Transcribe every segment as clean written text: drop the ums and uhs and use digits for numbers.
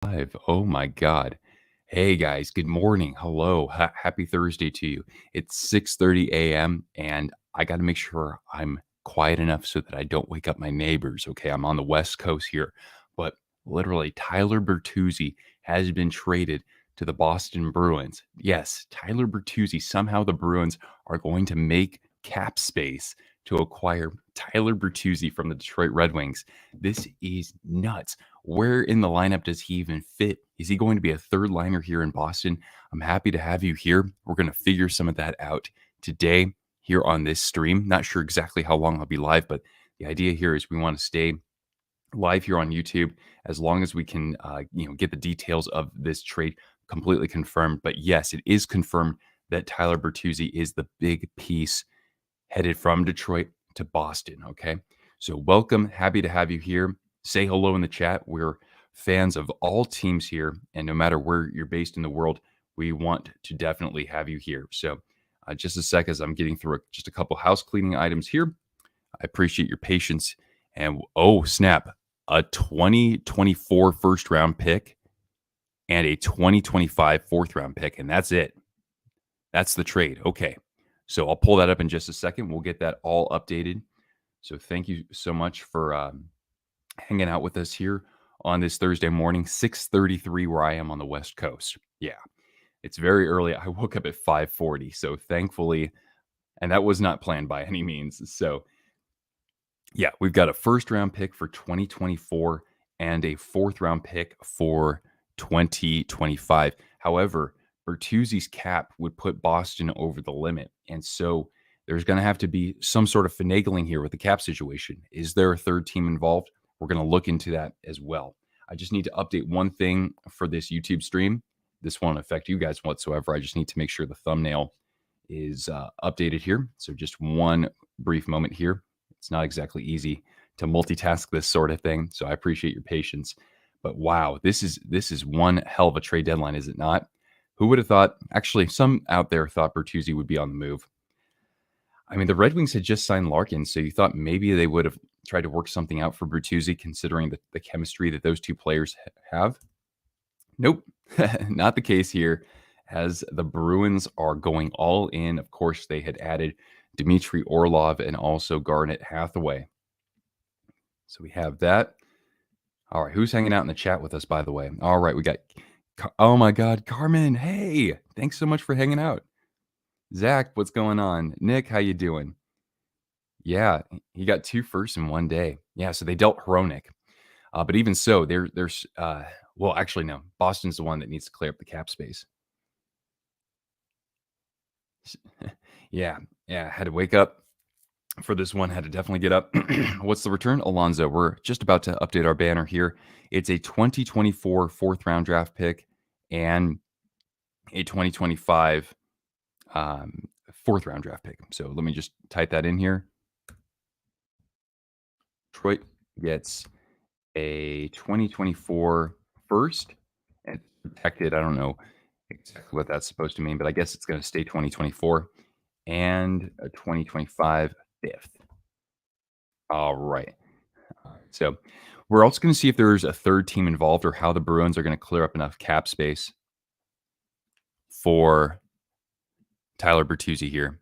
Live. Oh my God. Hey guys, good morning. Hello. Happy Thursday to you. It's 6:30 a.m. and I got to make sure I'm quiet enough so that I don't wake up my neighbors. Okay, I'm on the West Coast here, but literally Tyler Bertuzzi has been traded to the Boston Bruins. Yes, Tyler Bertuzzi. Somehow the Bruins are going to make cap space to acquire Tyler Bertuzzi from the Detroit Red Wings. This is nuts. Where in the lineup does he even fit? Is he going to be a third liner here in Boston? I'm happy to have you here. We're going to figure some of that out today here on this stream. Not sure exactly how long I'll be live, but the idea here is we want to stay live here on YouTube as long as we can, get the details of this trade completely confirmed. But yes, it is confirmed that Tyler Bertuzzi is the big piece headed from Detroit to Boston. Okay. So welcome. Happy to have you here. Say hello in the chat. We're fans of all teams here. And no matter where you're based in the world, we want to definitely have you here. So just a sec as I'm getting through just a couple house cleaning items here. I appreciate your patience. And oh, snap, a 2024 first round pick and a 2025 fourth round pick. And that's it. That's the trade. Okay. So I'll pull that up in just a second. We'll get that all updated. So thank you so much for hanging out with us here on this Thursday morning, 6:33 where I am on the West Coast. Yeah, it's very early. I woke up at 5:40. So thankfully, and that was not planned by any means. So yeah, we've got a first round pick for 2024 and a fourth round pick for 2025. However, Bertuzzi's cap would put Boston over the limit. And so there's going to have to be some sort of finagling here with the cap situation. Is there a third team involved? We're going to look into that as well. I just need to update one thing for this YouTube stream. This won't affect you guys whatsoever. I just need to make sure the thumbnail is updated here. So just one brief moment here. It's not exactly easy to multitask this sort of thing. So I appreciate your patience. But wow, this is one hell of a trade deadline, is it not? Who would have thought? Actually, some out there thought Bertuzzi would be on the move. I mean, the Red Wings had just signed Larkin, so you thought maybe they would have tried to work something out for Bertuzzi, considering the chemistry that those two players have. Nope, not the case here, as the Bruins are going all in. Of course, they had added Dmitry Orlov and also Garnet Hathaway. So we have that. All right, who's hanging out in the chat with us, by the way? All right, we got, oh my God, Carmen. Hey, thanks so much for hanging out. Zach, what's going on? Nick, how you doing? Yeah, he got 2 firsts in one day. Yeah, so they dealt Hronik. But even so, there's well, actually, no. Boston's the one that needs to clear up the cap space. yeah, had to wake up for this one. Had to definitely get up. What's the return? Alonzo. We're just about to update our banner here. It's a 2024 fourth round draft pick and a 2025 fourth round draft pick. So let me just type that in here. Detroit gets a 2024 first and it's protected. I don't know exactly what that's supposed to mean, but I guess it's going to stay 2024 and a 2025 fifth. All right. So we're also going to see if there's a third team involved or how the Bruins are going to clear up enough cap space for Tyler Bertuzzi here.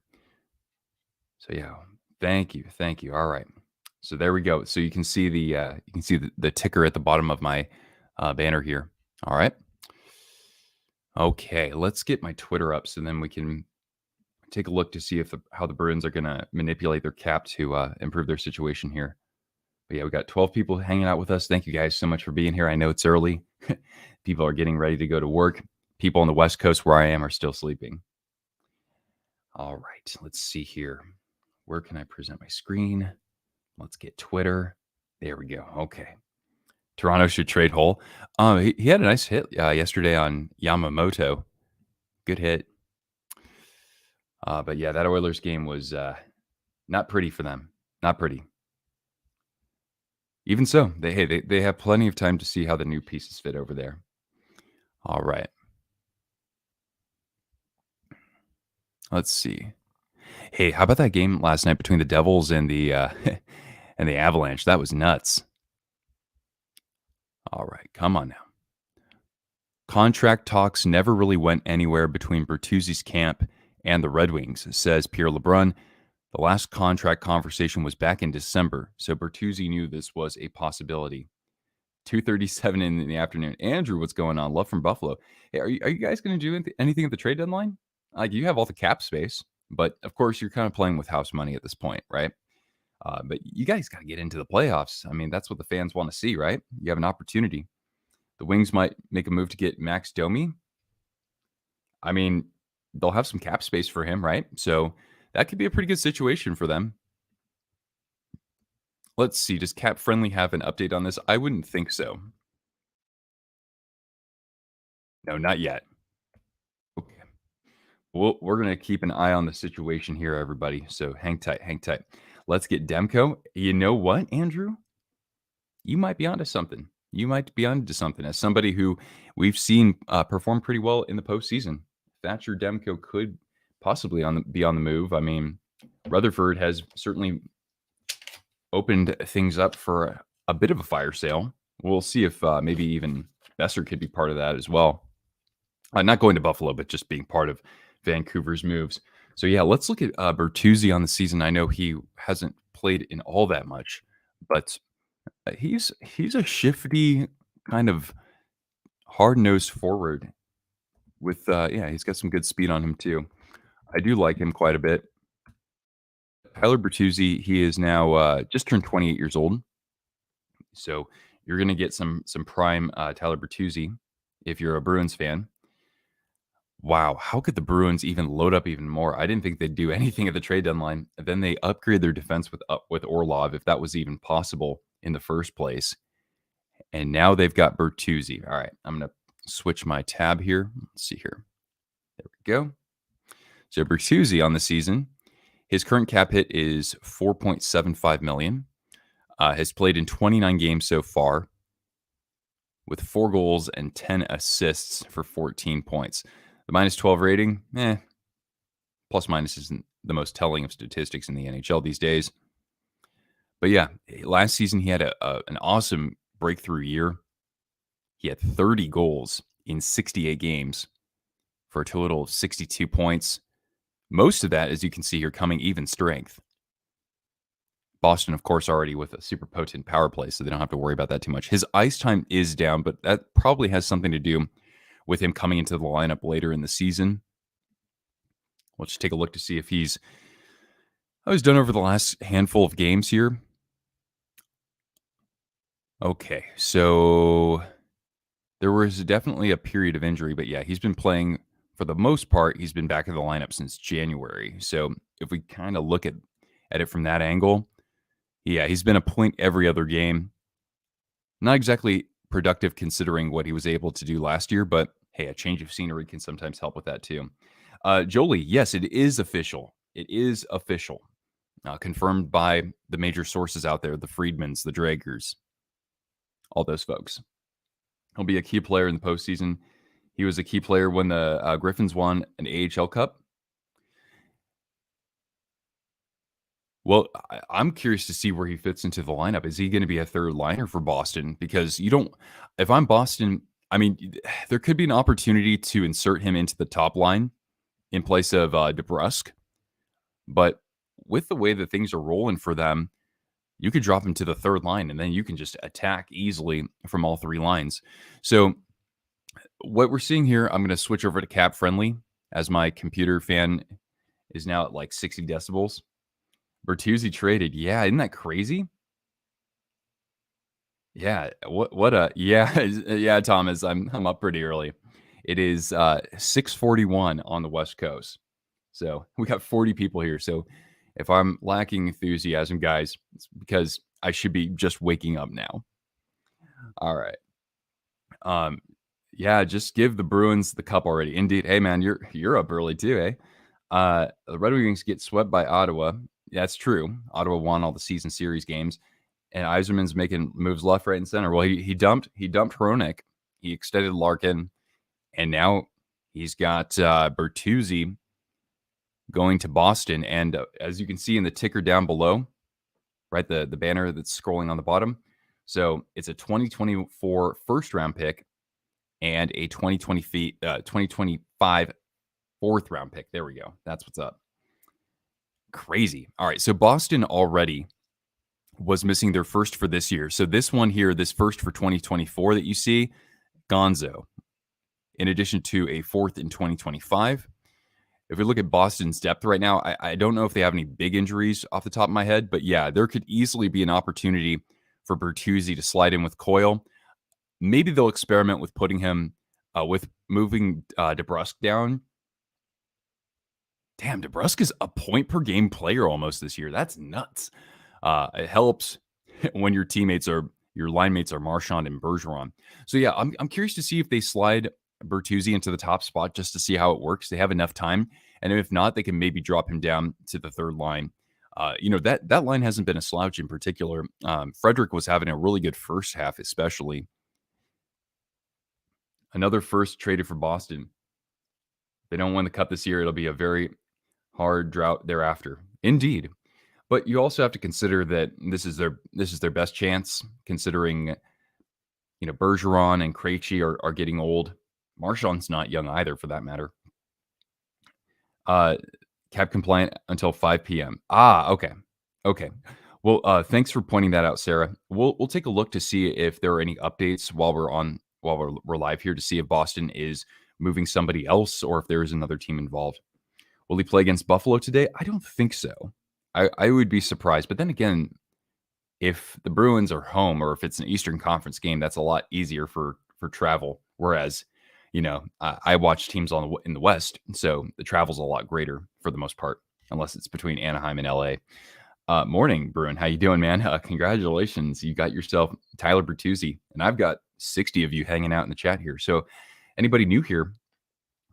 So yeah, thank you. All right. So there we go. So you can see the ticker at the bottom of my banner here. All right. Okay, let's get my Twitter up so then we can take a look to see if how the Bruins are going to manipulate their cap to improve their situation here. But yeah, we got 12 people hanging out with us. Thank you guys so much for being here. I know it's early. People are getting ready to go to work. People on the West Coast where I am are still sleeping. All right, let's see here. Where can I present my screen? Let's get Twitter. There we go. Okay. Toronto should trade Hull. He had a nice hit yesterday on Yamamoto. Good hit. But yeah, that Oilers game was not pretty for them. Not pretty. Even so, they have plenty of time to see how the new pieces fit over there. All right. Let's see. Hey, how about that game last night between the Devils and the and the Avalanche? That was nuts. All right, come on now. Contract talks never really went anywhere between Bertuzzi's camp and the Red Wings, says Pierre LeBrun. The last contract conversation was back in December, so Bertuzzi knew this was a possibility. 2:37 in the afternoon. Andrew, what's going on? Love from Buffalo. Hey, are you guys going to do anything at the trade deadline? Like, you have all the cap space, but of course you're kind of playing with house money at this point, right? But you guys got to get into the playoffs. I mean, that's what the fans want to see, right? You have an opportunity. The Wings might make a move to get Max Domi. I mean, they'll have some cap space for him, right? So that could be a pretty good situation for them. Let's see. Does Cap Friendly have an update on this? I wouldn't think so. No, not yet. Okay. Well, we're going to keep an eye on the situation here, everybody. So hang tight, hang tight. Let's get Demko. You know what, Andrew? You might be onto something. You might be onto something. As somebody who we've seen perform pretty well in the postseason, Thatcher Demko could possibly be on the move. I mean, Rutherford has certainly opened things up for a bit of a fire sale. We'll see if maybe even Besser could be part of that as well. Not going to Buffalo, but just being part of Vancouver's moves. So yeah, let's look at Bertuzzi on the season. I know he hasn't played in all that much, but he's a shifty kind of hard-nosed forward with yeah, he's got some good speed on him too. I do like him quite a bit. Tyler Bertuzzi, he is now just turned 28 years old. So you're going to get some prime Tyler Bertuzzi if you're a Bruins fan. Wow, how could the Bruins even load up even more? I didn't think they'd do anything at the trade deadline. Then they upgrade their defense with Orlov, if that was even possible in the first place. And now they've got Bertuzzi. All right, I'm going to switch my tab here. Let's see here. There we go. So Bertuzzi on the season, his current cap hit is $4.75 million. Has played in 29 games so far with 4 goals and 10 assists for 14 points. The minus 12 rating, plus minus isn't the most telling of statistics in the NHL these days. But yeah, last season he had an awesome breakthrough year. He had 30 goals in 68 games for a total of 62 points. Most of that, as you can see here, coming even strength. Boston, of course, already with a super potent power play, so they don't have to worry about that too much. His ice time is down, but that probably has something to do with him coming into the lineup later in the season. Let's just take a look to see if he's done over the last handful of games here. Okay, so there was definitely a period of injury, but yeah, he's been playing for the most part. He's been back in the lineup since January. So if we kind of look at it from that angle, yeah, he's been a point every other game. Not exactly productive considering what he was able to do last year, but hey, a change of scenery can sometimes help with that too. Jolie, yes, it is official. It is official. Confirmed by the major sources out there, the Friedmans, the Dragers, all those folks. He'll be a key player in the postseason. He was a key player when the Griffins won an AHL Cup. Well, I'm curious to see where he fits into the lineup. Is he going to be a third liner for Boston? Because if I'm Boston, I mean, there could be an opportunity to insert him into the top line in place of DeBrusk. But with the way that things are rolling for them, you could drop him to the third line and then you can just attack easily from all 3 lines. So what we're seeing here, I'm going to switch over to Cap Friendly as my computer fan is now at like 60 decibels. Bertuzzi traded. Yeah, isn't that crazy? Yeah, yeah, Thomas, I'm up pretty early. It is 6:41 on the West Coast. So, we got 40 people here. So, if I'm lacking enthusiasm, guys, it's because I should be just waking up now. All right. Yeah, just give the Bruins the cup already. Indeed. Hey man, you're up early too, eh? The Red Wings get swept by Ottawa. That's true. Ottawa won all the season series games, and Yzerman's making moves left, right, and center. Well, he dumped Hronek, he extended Larkin, and now he's got Bertuzzi going to Boston. And as you can see in the ticker down below, right, the banner that's scrolling on the bottom. So it's a 2024 first round pick and a 2025 fourth round pick. There we go. That's what's up. Crazy. All right. So Boston already was missing their first for this year. So this one here, this first for 2024 that you see, gonzo. In addition to a fourth in 2025. If we look at Boston's depth right now, I don't know if they have any big injuries off the top of my head, but yeah, there could easily be an opportunity for Bertuzzi to slide in with Coyle. Maybe they'll experiment with putting him, with moving DeBrusk down. Damn, DeBrusk is a point per game player almost this year. That's nuts. It helps when your line mates are Marchand and Bergeron. So yeah, I'm curious to see if they slide Bertuzzi into the top spot just to see how it works. They have enough time, and if not, they can maybe drop him down to the third line. That line hasn't been a slouch in particular. Frederick was having a really good first half, especially. Another first traded for Boston. If they don't win the cup this year, it'll be a very hard drought thereafter. Indeed. But you also have to consider that this is their best chance, considering Bergeron and Krejci are getting old. Marchand's not young either, for that matter. Cap compliant until 5 p.m. Okay. Well, thanks for pointing that out, Sarah. We'll take a look to see if there are any updates while we're live here to see if Boston is moving somebody else or if there is another team involved. Will he play against Buffalo today? I don't think so. I would be surprised. But then again, if the Bruins are home or if it's an Eastern Conference game, that's a lot easier for travel. Whereas, I watch teams in the West, so the travel's a lot greater for the most part, unless it's between Anaheim and LA. Morning, Bruin. How you doing, man? Congratulations. You got yourself Tyler Bertuzzi, and I've got 60 of you hanging out in the chat here. So anybody new here,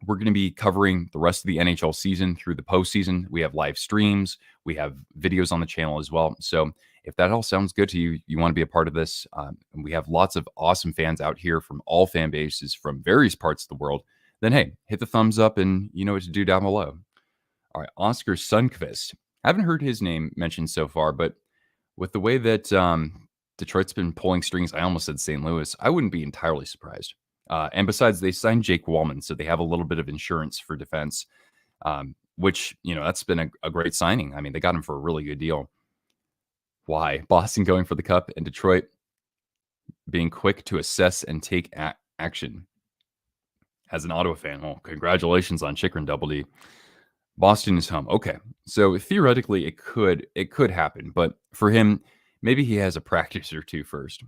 we're going to be covering the rest of the NHL season through the postseason. We have live streams. We have videos on the channel as well. So if that all sounds good to you, you want to be a part of this, and we have lots of awesome fans out here from all fan bases from various parts of the world, then hey, hit the thumbs up and you know what to do down below. All right, Oscar Sundqvist. Haven't heard his name mentioned so far, but with the way that Detroit's been pulling strings, I almost said St. Louis, I wouldn't be entirely surprised. And besides, they signed Jake Wallman, so they have a little bit of insurance for defense, which, that's been a great signing. I mean, they got him for a really good deal. Why? Boston going for the cup and Detroit being quick to assess and take action. As an Ottawa fan, well, congratulations on Chychrun Double D. Boston is home. Okay, so theoretically it could happen, but for him, maybe he has a practice or two first.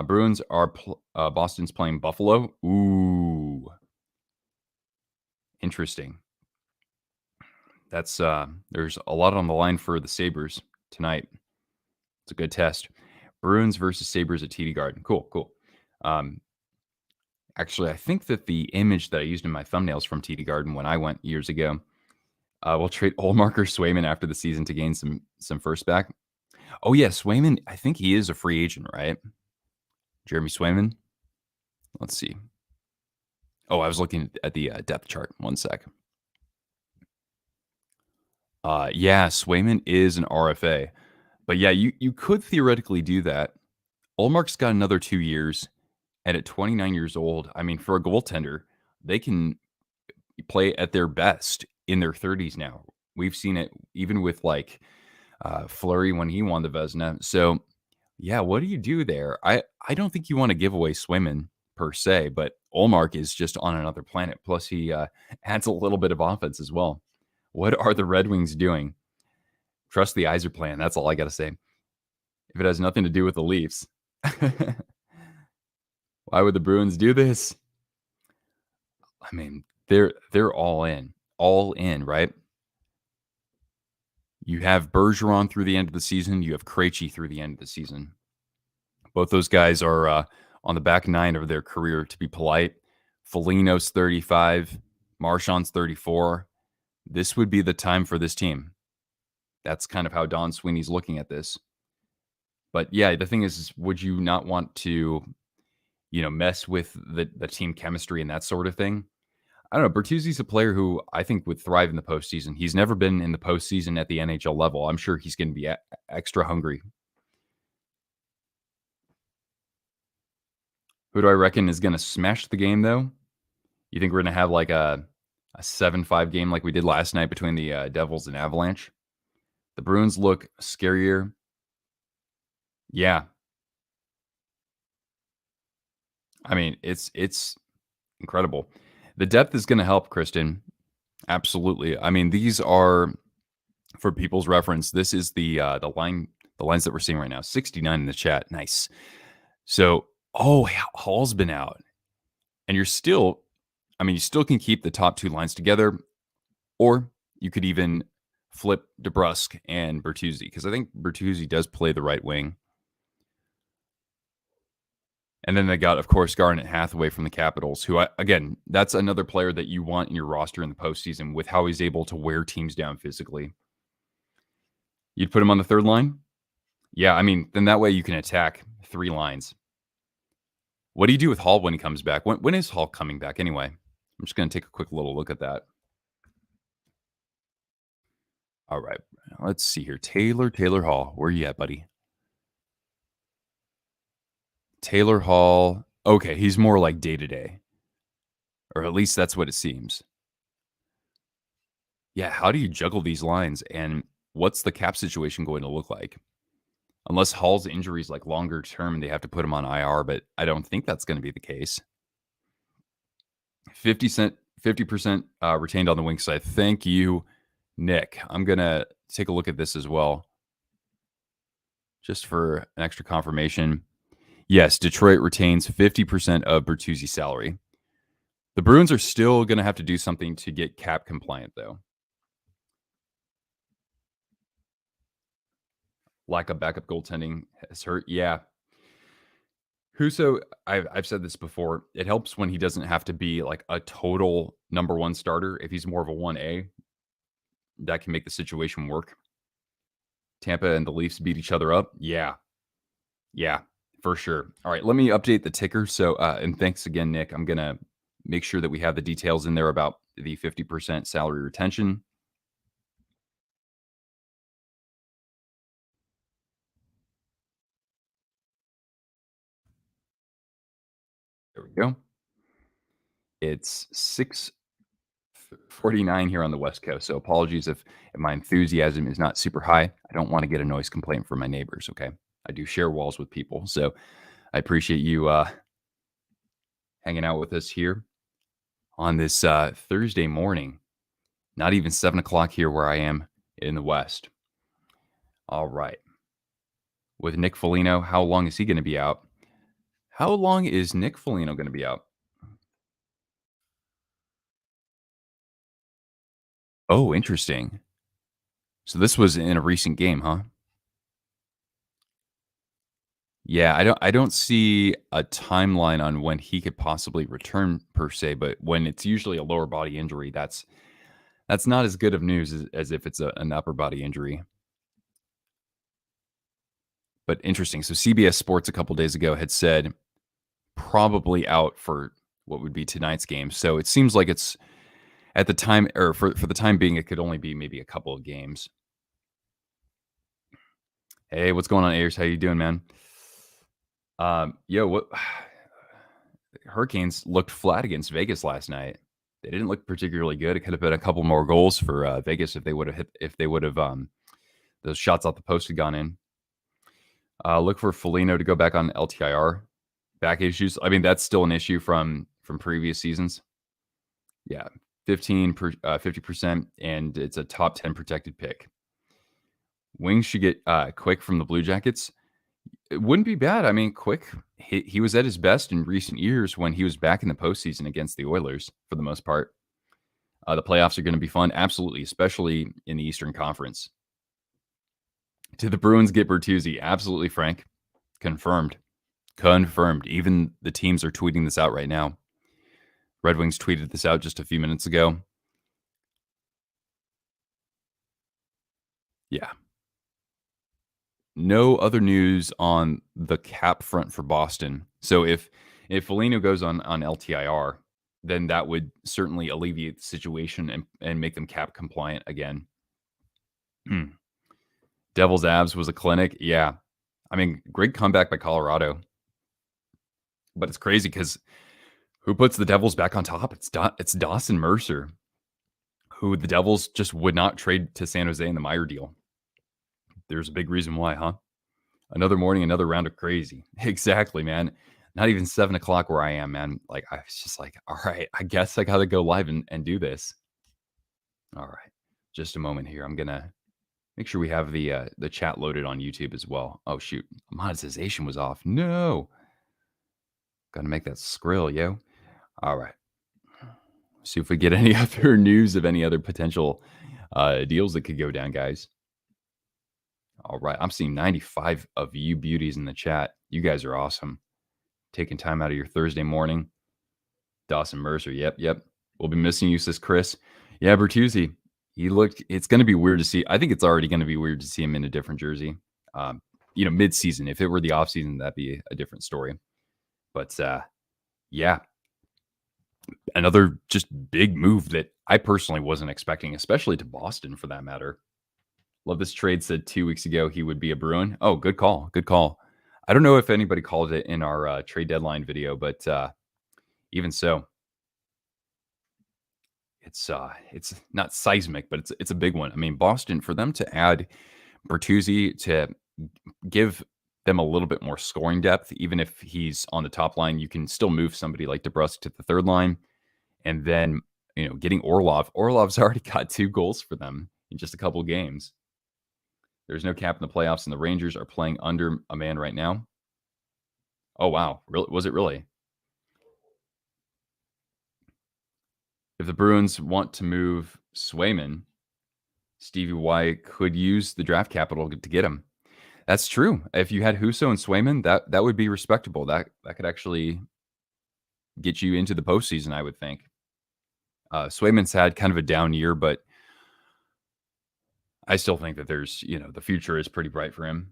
Bruins are Boston's playing Buffalo. Ooh, interesting. That's there's a lot on the line for the Sabres tonight. It's a good test. Bruins versus Sabres at TD Garden. Cool. Actually, I think that the image that I used in my thumbnails from TD Garden when I went years ago, we'll trade Ullmark or Swayman after the season to gain some first back. Oh yeah, Swayman. I think he is a free agent, right? Jeremy Swayman. Let's see. Oh, I was looking at the depth chart. One sec. Yeah, Swayman is an RFA. But yeah, you could theoretically do that. Ullmark's got another 2 years, and at 29 years old, I mean, for a goaltender, they can play at their best in their 30s now. We've seen it even with Fleury when he won the Vezina. So yeah, what do you do there? I don't think you want to give away Swayman per se, but Ullmark is just on another planet. Plus, he adds a little bit of offense as well. What are the Red Wings doing? Trust the Yzer plan. That's all I got to say. If it has nothing to do with the Leafs, why would the Bruins do this? I mean, they're all in, right? You have Bergeron through the end of the season. You have Krejci through the end of the season. Both those guys are on the back nine of their career, to be polite. Foligno's 35. Marchand's 34. This would be the time for this team. That's kind of how Don Sweeney's looking at this. But yeah, the thing is would you not want to, mess with the team chemistry and that sort of thing? I don't know. Bertuzzi's a player who I think would thrive in the postseason. He's never been in the postseason at the NHL level. I'm sure he's going to be extra hungry. Who do I reckon is going to smash the game, though? You think we're going to have like a 7-5 game like we did last night between the Devils and Avalanche? The Bruins look scarier. Yeah. I mean, it's incredible. The depth is going to help, Kristen. Absolutely. I mean, these are, for people's reference, this is the lines that we're seeing right now. 69 in the chat. Nice. So, Hall's been out, and you're still, I mean, you still can keep the top two lines together, or you could even flip DeBrusque and Bertuzzi, because I think Bertuzzi does play the right wing. And then they got, of course, Garnet Hathaway from the Capitals, who, again, that's another player that you want in your roster in the postseason with how he's able to wear teams down physically. You'd put him on the third line? Yeah, I mean, then that way you can attack three lines. What do you do with Hall when he comes back? When is Hall coming back anyway? I'm just going to take a quick little look at that. All right, let's see here. Taylor Hall. Where you at, buddy? Taylor Hall. Okay, he's more like day-to-day. Or at least that's what it seems. Yeah, how do you juggle these lines? And what's the cap situation going to look like? Unless Hall's injury is like longer term, they have to put him on IR, but I don't think that's going to be the case. 50% retained on the wing side. Thank you, Nick. I'm going to take a look at this as well, just for an extra confirmation. Yes, Detroit retains 50% of Bertuzzi's salary. The Bruins are still going to have to do something to get cap compliant, though. Lack of backup goaltending has hurt. Yeah. Husso, I've said this before. It helps when he doesn't have to be like a total number one starter. If he's more of a 1A, that can make the situation work. Tampa and the Leafs beat each other up. Yeah, for sure. All right, let me update the ticker. So, and thanks again, Nick. I'm going to make sure that we have the details in there about the 50% salary retention. There we go. It's 6:49 here on the West Coast. So apologies if my enthusiasm is not super high. I don't want to get a noise complaint from my neighbors. Okay. I do share walls with people. So I appreciate you hanging out with us here on this Thursday morning. Not even 7 o'clock here where I am in the West. All right. With Nick Foligno, how long is he going to be out? How long is Nick Foligno going to be out? Oh, interesting. So this was in a recent game, huh? Yeah, I don't see a timeline on when he could possibly return per se, but when it's usually a lower body injury, that's not as good of news as if it's an upper body injury. But interesting. So CBS Sports a couple days ago had said probably out for what would be tonight's game. So it seems like it's at the time, or for the time being, it could only be maybe a couple of games. Hey, what's going on, Ayers? How you doing, man? What Hurricanes looked flat against Vegas last night. They didn't look particularly good. It could have been a couple more goals for Vegas if they would have those shots off the post had gone in. Look for Foligno to go back on LTIR. Back issues. I mean, that's still an issue from previous seasons. Yeah, 50%, and it's a top 10 protected pick. Wings should get Quick from the Blue Jackets. It wouldn't be bad. I mean, Quick, he was at his best in recent years when he was back in the postseason against the Oilers for the most part. The playoffs are going to be fun, absolutely, especially in the Eastern Conference. Did the Bruins get Bertuzzi? Absolutely, Frank. Confirmed. Even the teams are tweeting this out right now. Red Wings tweeted this out just a few minutes ago. Yeah. No other news on the cap front for Boston. So if Foligno goes on LTIR, then that would certainly alleviate the situation and make them cap compliant again. Devils Avs was a clinic. Yeah. I mean, great comeback by Colorado. But it's crazy because who puts the Devils back on top? It's Dawson Mercer, who the Devils just would not trade to San Jose in the Meyer deal. There's a big reason why, huh? Another morning, another round of crazy. Exactly, man. Not even 7 o'clock where I am, man. Like, I was just like, all right, I guess I got to go live and do this. All right. Just a moment here. I'm going to make sure we have the chat loaded on YouTube as well. Oh, shoot. Monetization was off. No. Got to make that skrill, yo. All right. See if we get any other news of any other potential deals that could go down, guys. All right. I'm seeing 95 of you beauties in the chat. You guys are awesome. Taking time out of your Thursday morning. Dawson Mercer. Yep. We'll be missing you, says Chris. Yeah, Bertuzzi. It's going to be weird to see. I think it's already going to be weird to see him in a different jersey. Mid-season. If it were the offseason, that'd be a different story. But yeah. Another just big move that I personally wasn't expecting, especially to Boston for that matter. Love this trade said 2 weeks ago he would be a Bruin. Oh, good call. I don't know if anybody called it in our trade deadline video, but even so, it's not seismic, but it's a big one. I mean, Boston, for them to add Bertuzzi to give them a little bit more scoring depth, even if he's on the top line, you can still move somebody like DeBrusk to the third line. And then, getting Orlov. Orlov's already got 2 goals for them in just a couple of games. There's no cap in the playoffs, and the Rangers are playing under a man right now. Oh, wow. Was it really? If the Bruins want to move Swayman, Stevie Y could use the draft capital to get him. That's true. If you had Husso and Swayman, that would be respectable. That could actually get you into the postseason, I would think. Swayman's had kind of a down year, but I still think that there's, the future is pretty bright for him.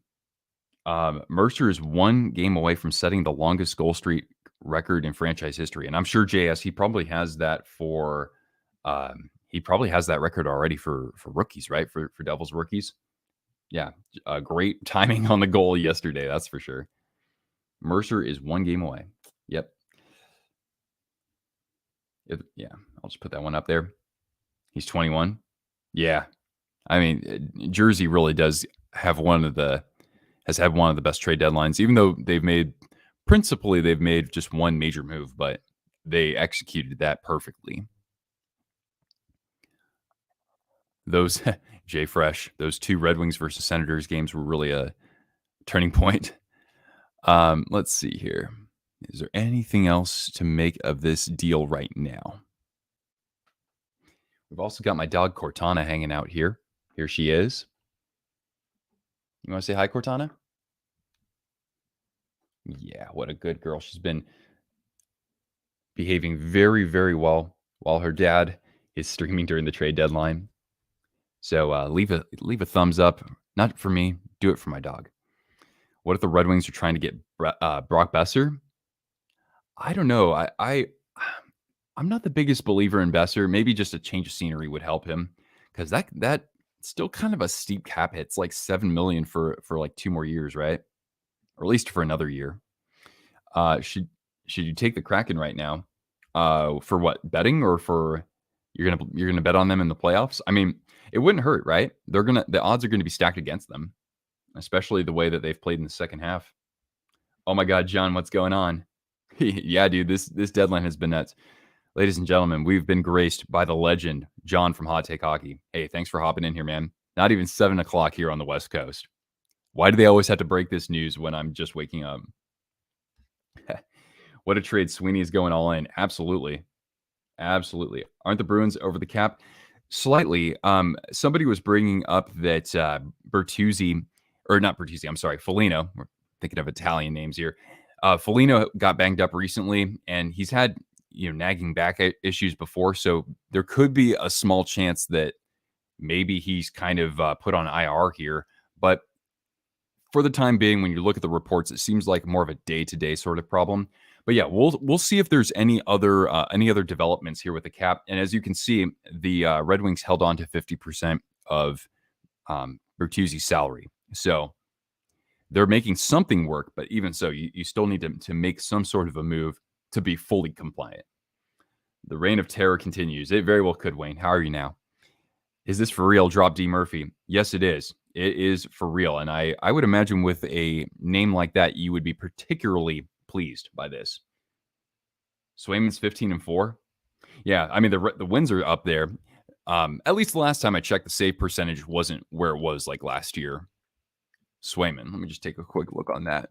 Mercer is 1 game away from setting the longest goal streak record in franchise history. And I'm sure JS, he probably has that record already for rookies, right? For Devils rookies. Yeah. Great timing on the goal yesterday. That's for sure. Mercer is 1 game away. Yep. I'll just put that one up there. He's 21. Yeah. I mean, Jersey really does have has had one of the best trade deadlines, even though they've made just one major move, but they executed that perfectly. Those Jay Fresh, those 2 Red Wings versus Senators games were really a turning point. Let's see here. Is there anything else to make of this deal right now? We've also got my dog Cortana hanging out here. Here she is. You want to say hi, Cortana? Yeah, what a good girl. She's been behaving very, very well while her dad is streaming during the trade deadline. So leave a thumbs up. Not for me. Do it for my dog. What if the Red Wings are trying to get Brock Besser? I don't know. I'm not the biggest believer in Besser. Maybe just a change of scenery would help him, because that still kind of a steep cap hit. It's like $7 million for like 2 more years, right? Or at least for another year. Should you take the Kraken right now? For what, betting, or for you're gonna bet on them in the playoffs? I mean, it wouldn't hurt, right? The odds are gonna be stacked against them, especially the way that they've played in the second half. Oh my God, John, what's going on? Yeah, dude, this deadline has been nuts. Ladies and gentlemen, we've been graced by the legend, John from Hot Take Hockey. Hey, thanks for hopping in here, man. Not even 7 o'clock here on the West Coast. Why do they always have to break this news when I'm just waking up? What a trade. Sweeney is going all in. Absolutely. Aren't the Bruins over the cap? Slightly. Somebody was bringing up that Bertuzzi, or not Bertuzzi, I'm sorry, Foligno. We're thinking of Italian names here. Foligno got banged up recently, and he's had nagging back issues before, so there could be a small chance that maybe he's kind of put on IR here. But for the time being, when you look at the reports, it seems like more of a day-to-day sort of problem. But yeah, we'll see if there's any other developments here with the cap. And as you can see, the Red Wings held on to 50% of Bertuzzi's salary. So they're making something work, but even so, you still need to make some sort of a move to be fully compliant. The reign of terror continues. It very well could, Wayne. How are you now? Is this for real? Drop D Murphy. Yes, it is. It is for real. And I would imagine with a name like that, you would be particularly pleased by this. Swayman's 15-4. Yeah, I mean, the wins are up there. At least the last time I checked, the save percentage wasn't where it was like last year. Swayman. Let me just take a quick look on that.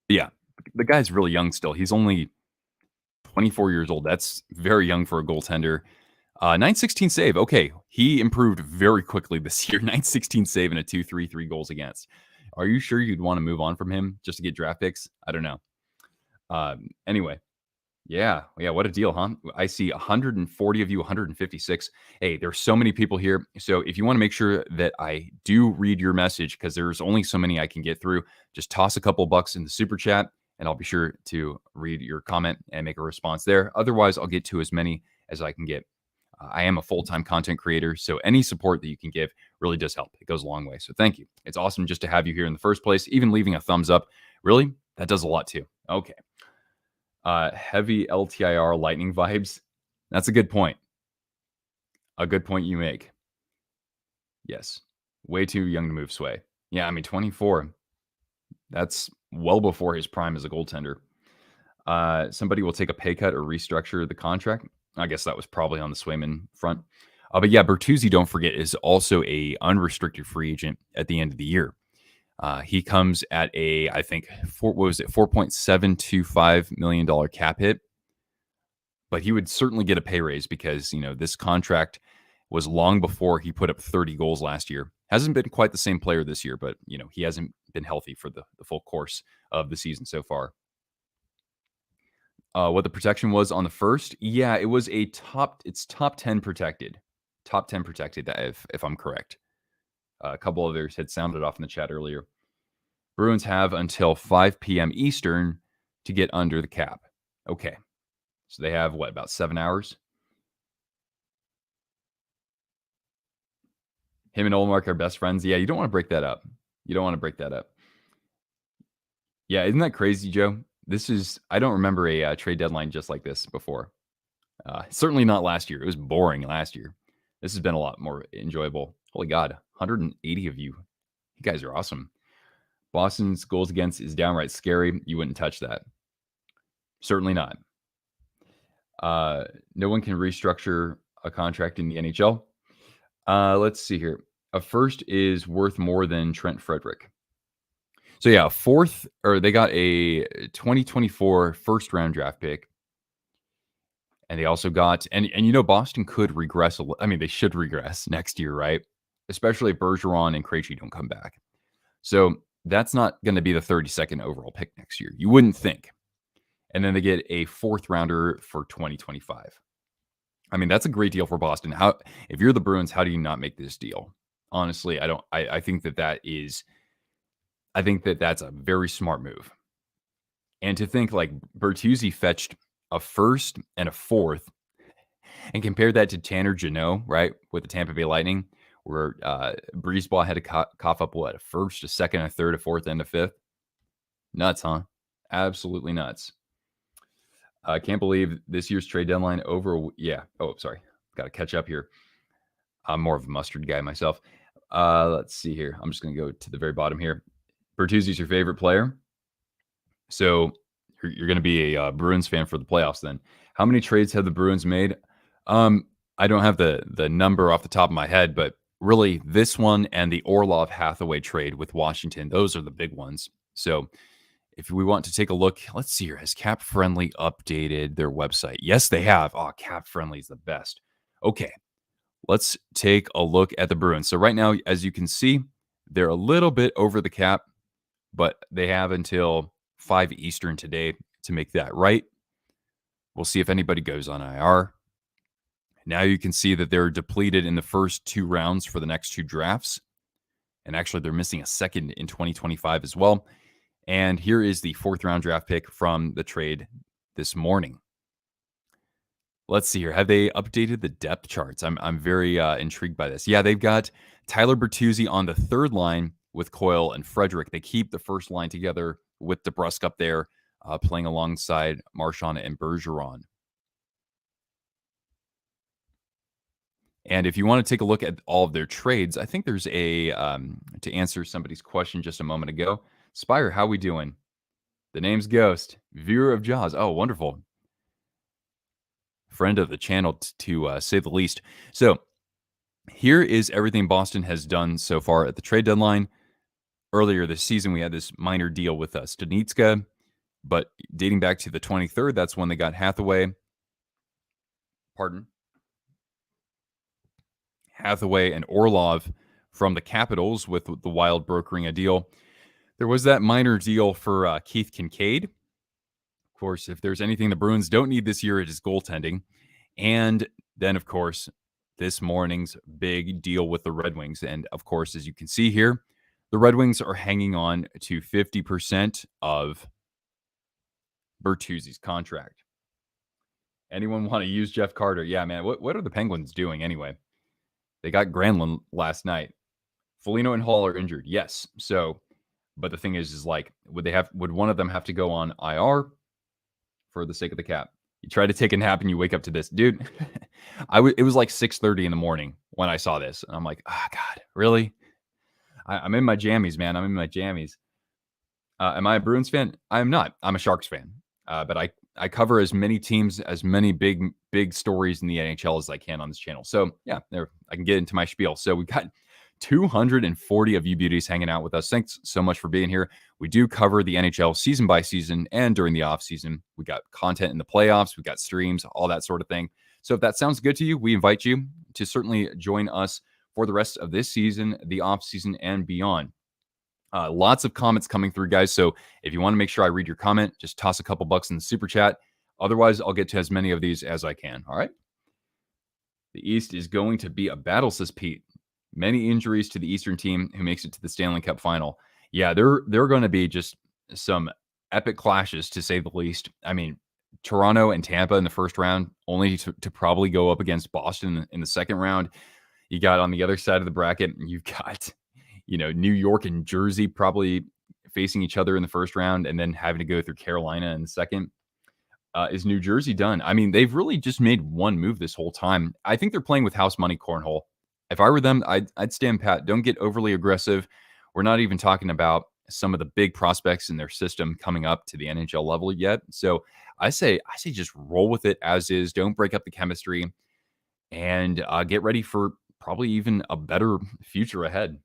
Yeah, the guy's really young still. He's only 24 years old. That's very young for a goaltender. 916 save. Okay, he improved very quickly this year. 916 save and a 2.33 goals against. Are you sure you'd want to move on from him just to get draft picks? I don't know. Anyway, yeah, what a deal, huh? I see 140 of you, 156. Hey, there's so many people here. So if you want to make sure that I do read your message, because there's only so many I can get through, just toss a couple bucks in the super chat, and I'll be sure to read your comment and make a response there. Otherwise, I'll get to as many as I can get. I am a full-time content creator, so any support that you can give really does help. It goes a long way. So thank you. It's awesome just to have you here in the first place. Even leaving a thumbs up, really, that does a lot too. Okay. Heavy LTIR lightning vibes. That's a good point. A good point you make. Yes. Way too young to move Sway. Yeah, I mean, 24. That's well before his prime as a goaltender. Somebody will take a pay cut or restructure the contract. I guess that was probably on the Swayman front. But yeah, Bertuzzi, don't forget, is also a unrestricted free agent at the end of the year. He comes at I think, $4.725 million cap hit. But he would certainly get a pay raise because, this contract was long before he put up 30 goals last year. Hasn't been quite the same player this year, but, he hasn't been healthy for the full course of the season so far. What the protection was on the first? Yeah, it was it's top 10 protected. Top 10 protected, if I'm correct. A couple others had sounded off in the chat earlier. Bruins have until 5 p.m. Eastern to get under the cap. Okay. So they have, about 7 hours? Him and Olmark are best friends. Yeah, you don't want to break that up. Yeah, isn't that crazy, Joe? I don't remember a trade deadline just like this before. Certainly not last year. It was boring last year. This has been a lot more enjoyable. Holy God, 180 of you. You guys are awesome. Boston's goals against is downright scary. You wouldn't touch that. Certainly not. No one can restructure a contract in the NHL. Let's see here. A first is worth more than Trent Frederick. So yeah, they got a 2024 first round draft pick. And they also got, and Boston could regress. They should regress next year, right? Especially if Bergeron and Krejci don't come back. So that's not going to be the 32nd overall pick next year. You wouldn't think. And then they get a fourth rounder for 2025. That's a great deal for Boston. If you're the Bruins, how do you not make this deal? Honestly, I think that's a very smart move. And to think like Bertuzzi fetched a first and a fourth and compare that to Tanner Jeannot, right, with the Tampa Bay Lightning, where Breezeball had to cough up a first, a second, a third, a fourth, and a fifth. Nuts, huh? Absolutely nuts. I can't believe this year's trade deadline over. Yeah. Oh, sorry. Got to catch up here. I'm more of a mustard guy myself. Let's see here. I'm just going to go to the very bottom here. Bertuzzi's your favorite player. So you're going to be a Bruins fan for the playoffs then. How many trades have the Bruins made? I don't have the number off the top of my head, but really this one and the Orlov-Hathaway trade with Washington, those are the big ones. So if we want to take a look, let's see here. Has Cap Friendly updated their website? Yes, they have. Oh, Cap Friendly is the best. Okay, let's take a look at the Bruins. So right now, as you can see, they're a little bit over the cap, but they have until 5 Eastern today to make that right. We'll see if anybody goes on IR. Now you can see that they're depleted in the first 2 rounds for the next 2 drafts. And actually, they're missing a second in 2025 as well. And here is the 4th round draft pick from the trade this morning. Let's see here. Have they updated the depth charts? I'm very intrigued by this. Yeah, they've got Tyler Bertuzzi on the 3rd line with Coyle and Frederick. They keep the first line together with DeBrusk up there playing alongside Marchand and Bergeron. And if you want to take a look at all of their trades, I think there's a to answer somebody's question just a moment ago. Spire, how we doing? The name's Ghost, viewer of Jaws. Oh, wonderful. Friend of the channel, to say the least. So here is everything Boston has done so far at the trade deadline. Earlier this season, we had this minor deal with Stanitska, but dating back to the 23rd, that's when they got Hathaway. Hathaway and Orlov from the Capitals, with the Wild brokering a deal. There was that minor deal for Keith Kincaid. Of course, if there's anything the Bruins don't need this year, it is goaltending. And then, of course, this morning's big deal with the Red Wings. And, of course, as you can see here, the Red Wings are hanging on to 50% of Bertuzzi's contract. Anyone want to use Jeff Carter? Yeah, man. What are the Penguins doing anyway? They got Granlund last night. Foligno and Hall are injured. Yes. So, but the thing is like, would one of them have to go on IR for the sake of the cap? You try to take a nap and you wake up to this, dude. It was like 6:30 in the morning when I saw this, and I'm like, oh God, really? I'm in my jammies, man. I'm in my jammies. Am I a Bruins fan? I am not. I'm a Sharks fan. But I cover as many teams, as many big stories in the NHL as I can on this channel. So yeah, there I can get into my spiel. So we got 240 of you beauties hanging out with us. Thanks so much for being here. We do cover the NHL season by season and during the off season. We got content in the playoffs. We got streams, all that sort of thing. So if that sounds good to you, we invite you to certainly join us for the rest of this season, the off season, and beyond. Lots of comments coming through, guys. So if you want to make sure I read your comment, just toss a couple bucks in the super chat. Otherwise, I'll get to as many of these as I can. All right. The East is going to be a battle, says Pete. Many injuries to the Eastern team who makes it to the Stanley Cup final. Yeah, they're going to be just some epic clashes, to say the least. I mean, Toronto and Tampa in the first round, only to probably go up against Boston in the second round. You got on the other side of the bracket, you've got, New York and Jersey probably facing each other in the first round, and then having to go through Carolina in the second. Is New Jersey done? I mean, they've really just made one move this whole time. I think they're playing with house money cornhole. If I were them, I'd stand pat. Don't get overly aggressive. We're not even talking about some of the big prospects in their system coming up to the NHL level yet. So I say just roll with it as is. Don't break up the chemistry, and get ready for probably even a better future ahead.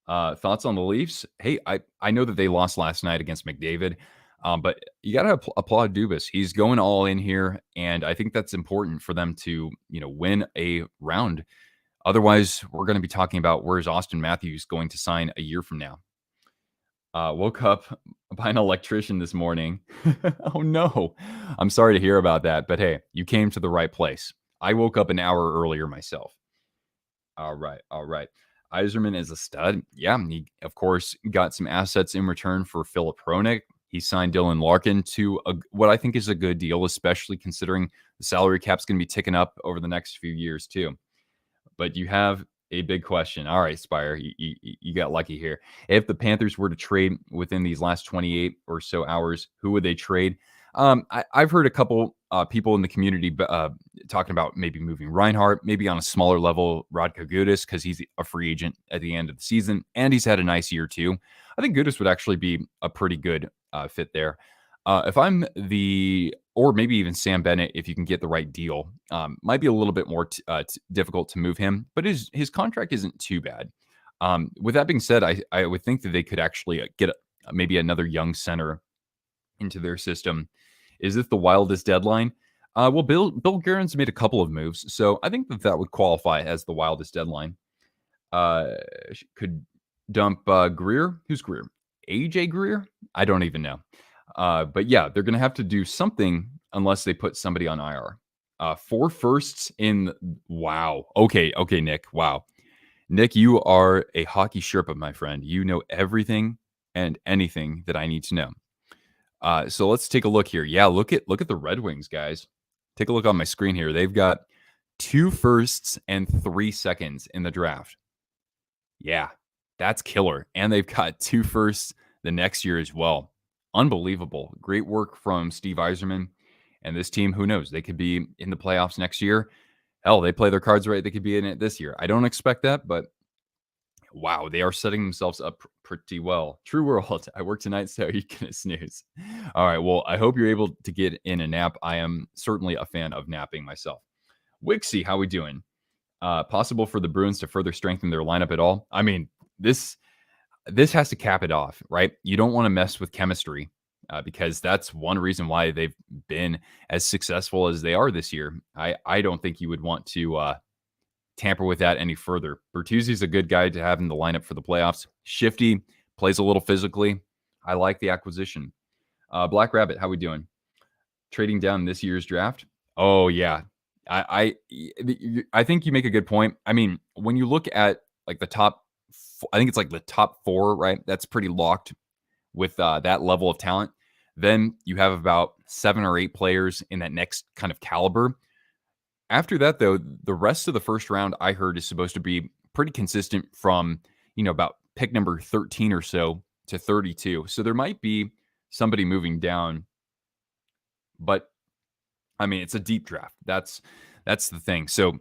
Thoughts on the Leafs? Hey, I know that they lost last night against McDavid, but you got to applaud Dubas. He's going all in here, and I think that's important for them to, win a round. Otherwise, we're going to be talking about where's Austin Matthews going to sign a year from now. Woke up by an electrician this morning. Oh no, I'm sorry to hear about that, but hey, you came to the right place. I woke up an hour earlier myself. All right. Yzerman is a stud. Yeah, he, of course, got some assets in return for Philip Hronek. He signed Dylan Larkin to what I think is a good deal, especially considering the salary cap's going to be ticking up over the next few years, too. But you have a big question. All right, Spire, you got lucky here. If the Panthers were to trade within these last 28 or so hours, who would they trade? I've heard a couple people in the community talking about maybe moving Reinhart, maybe on a smaller level, Radko Gudas, because he's a free agent at the end of the season, and he's had a nice year too. I think Gudas would actually be a pretty good fit there. If I'm or maybe even Sam Bennett, if you can get the right deal, might be a little bit more difficult to move him, but his contract isn't too bad. With that being said, I would think that they could actually get maybe another young center into their system. Is this the wildest deadline? Well, Bill Guerin's made a couple of moves, so I think that would qualify as the wildest deadline. Could dump Greer. Who's Greer? AJ Greer? I don't even know. But yeah, they're going to have to do something unless they put somebody on IR. 4 firsts in. Wow. Okay, Nick. Wow. Nick, you are a hockey Sherpa, my friend. You know everything and anything that I need to know. So let's take a look here. Yeah, look at the Red Wings, guys. Take a look on my screen here. They've got 2 firsts and 3 seconds in the draft. Yeah. That's killer. And they've got 2 firsts the next year as well. Unbelievable. Great work from Steve Yzerman and this team. Who knows? They could be in the playoffs next year. Hell, they play their cards right. They could be in it this year. I don't expect that, but wow, they are setting themselves up pretty well. True world. I work tonight, so you can snooze. All right. Well, I hope you're able to get in a nap. I am certainly a fan of napping myself. Wixie, how we doing? Possible for the Bruins to further strengthen their lineup at all? I mean, this has to cap it off, right? You don't want to mess with chemistry because that's one reason why they've been as successful as they are this year. I don't think you would want to tamper with that any further. Bertuzzi's a good guy to have in the lineup for the playoffs. Shifty, plays a little physically. I like the acquisition. Black Rabbit, how we doing? Trading down this year's draft? Oh yeah, I think you make a good point. I mean, when you look at like the top, I think it's like the top 4, right? That's pretty locked with that level of talent. Then you have about 7 or 8 players in that next kind of caliber. After that, though, the rest of the first round I heard is supposed to be pretty consistent from, about pick number 13 or so to 32. So there might be somebody moving down, but I mean, it's a deep draft. That's the thing. So,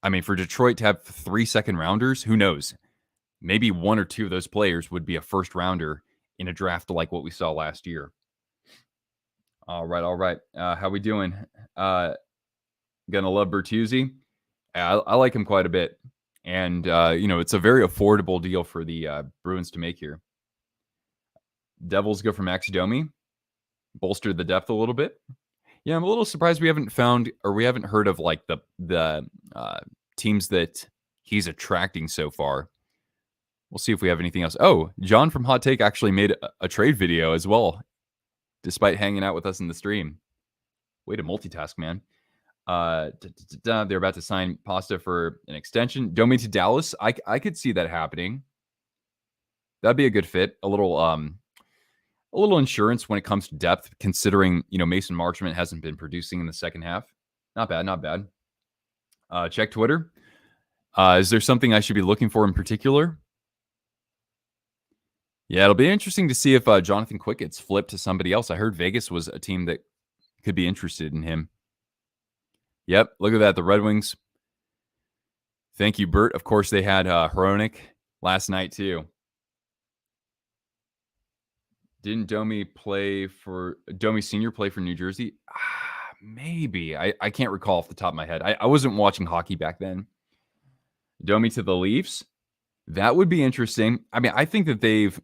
I mean, for Detroit to have 3 second rounders, who knows? Maybe 1 or 2 of those players would be a first rounder in a draft like what we saw last year. All right. How we doing? Gonna love Bertuzzi. I like him quite a bit. And, it's a very affordable deal for the Bruins to make here. Devils go for Max Domi. Bolster the depth a little bit. Yeah, I'm a little surprised we haven't heard of like the teams that he's attracting so far. We'll see if we have anything else. Oh, John from Hot Take actually made a trade video as well, despite hanging out with us in the stream. Way to multitask, man. They're about to sign Pasta for an extension. Domi to Dallas. I could see that happening. That'd be a good fit. A little insurance when it comes to depth, considering Mason Marchment hasn't been producing in the second half. Not bad. Check Twitter. Is there something I should be looking for in particular? Yeah, it'll be interesting to see if Jonathan Quick gets flipped to somebody else. I heard Vegas was a team that could be interested in him. Yep, look at that. The Red Wings. Thank you, Bert. Of course, they had Hronik last night, too. Didn't Domi Sr. play for New Jersey? Maybe. I can't recall off the top of my head. I wasn't watching hockey back then. Domi to the Leafs. That would be interesting. I mean, I think they've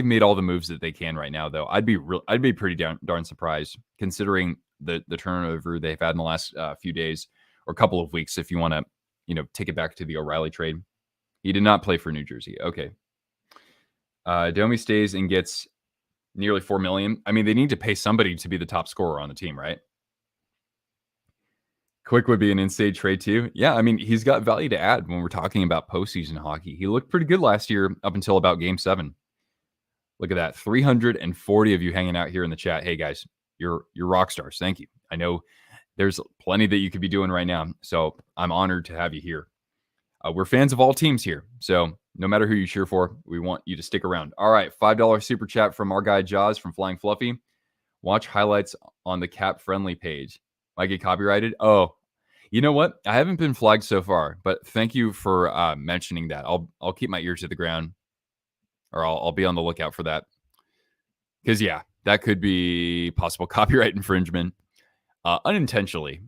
made all the moves that they can right now, though. I'd be pretty darn surprised considering the turnover they've had in the last few days or couple of weeks. If you want to, take it back to the O'Reilly trade, he did not play for New Jersey. Okay. Domi stays and gets nearly $4 million. I mean, they need to pay somebody to be the top scorer on the team, right? Quick would be an in-state trade too. Yeah, I mean, he's got value to add when we're talking about postseason hockey. He looked pretty good last year up until about Game 7. Look at that, 340 of you hanging out here in the chat. Hey guys, you're rock stars. Thank you. I know there's plenty that you could be doing right now, so I'm honored to have you here. We're fans of all teams here, so no matter who you cheer for, we want you to stick around. All right, $5 super chat from our guy Jaws from Flying Fluffy. Watch highlights on the Cap Friendly page. Might get copyrighted. Oh, you know what? I haven't been flagged so far, but thank you for mentioning that. I'll keep my ear to the ground, or I'll be on the lookout for that. Because yeah, that could be possible copyright infringement unintentionally,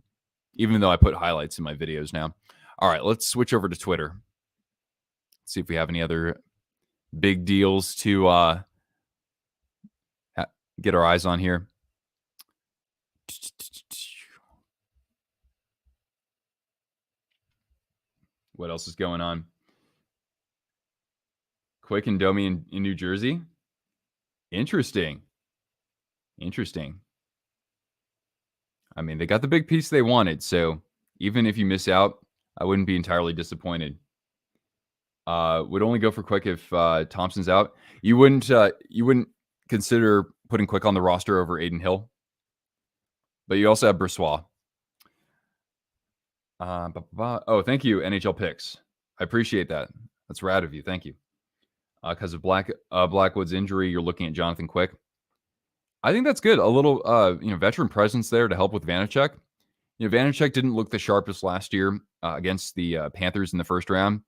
even though I put highlights in my videos now. All right, let's switch over to Twitter. See if we have any other big deals to get our eyes on here. What else is going on? Quick and Domi in New Jersey. Interesting. I mean, they got the big piece they wanted, so even if you miss out, I wouldn't be entirely disappointed. Would only go for Quick if Thompson's out. You wouldn't consider putting Quick on the roster over Aiden Hill, but you also have Brossoit. Oh, thank you, NHL Picks. I appreciate that. That's rad of you. Thank you. because of Blackwood's injury. You're looking at Jonathan Quick. I think that's good. A little veteran presence there to help with Vanacek. Vanacek didn't look the sharpest last year against the Panthers in the first round.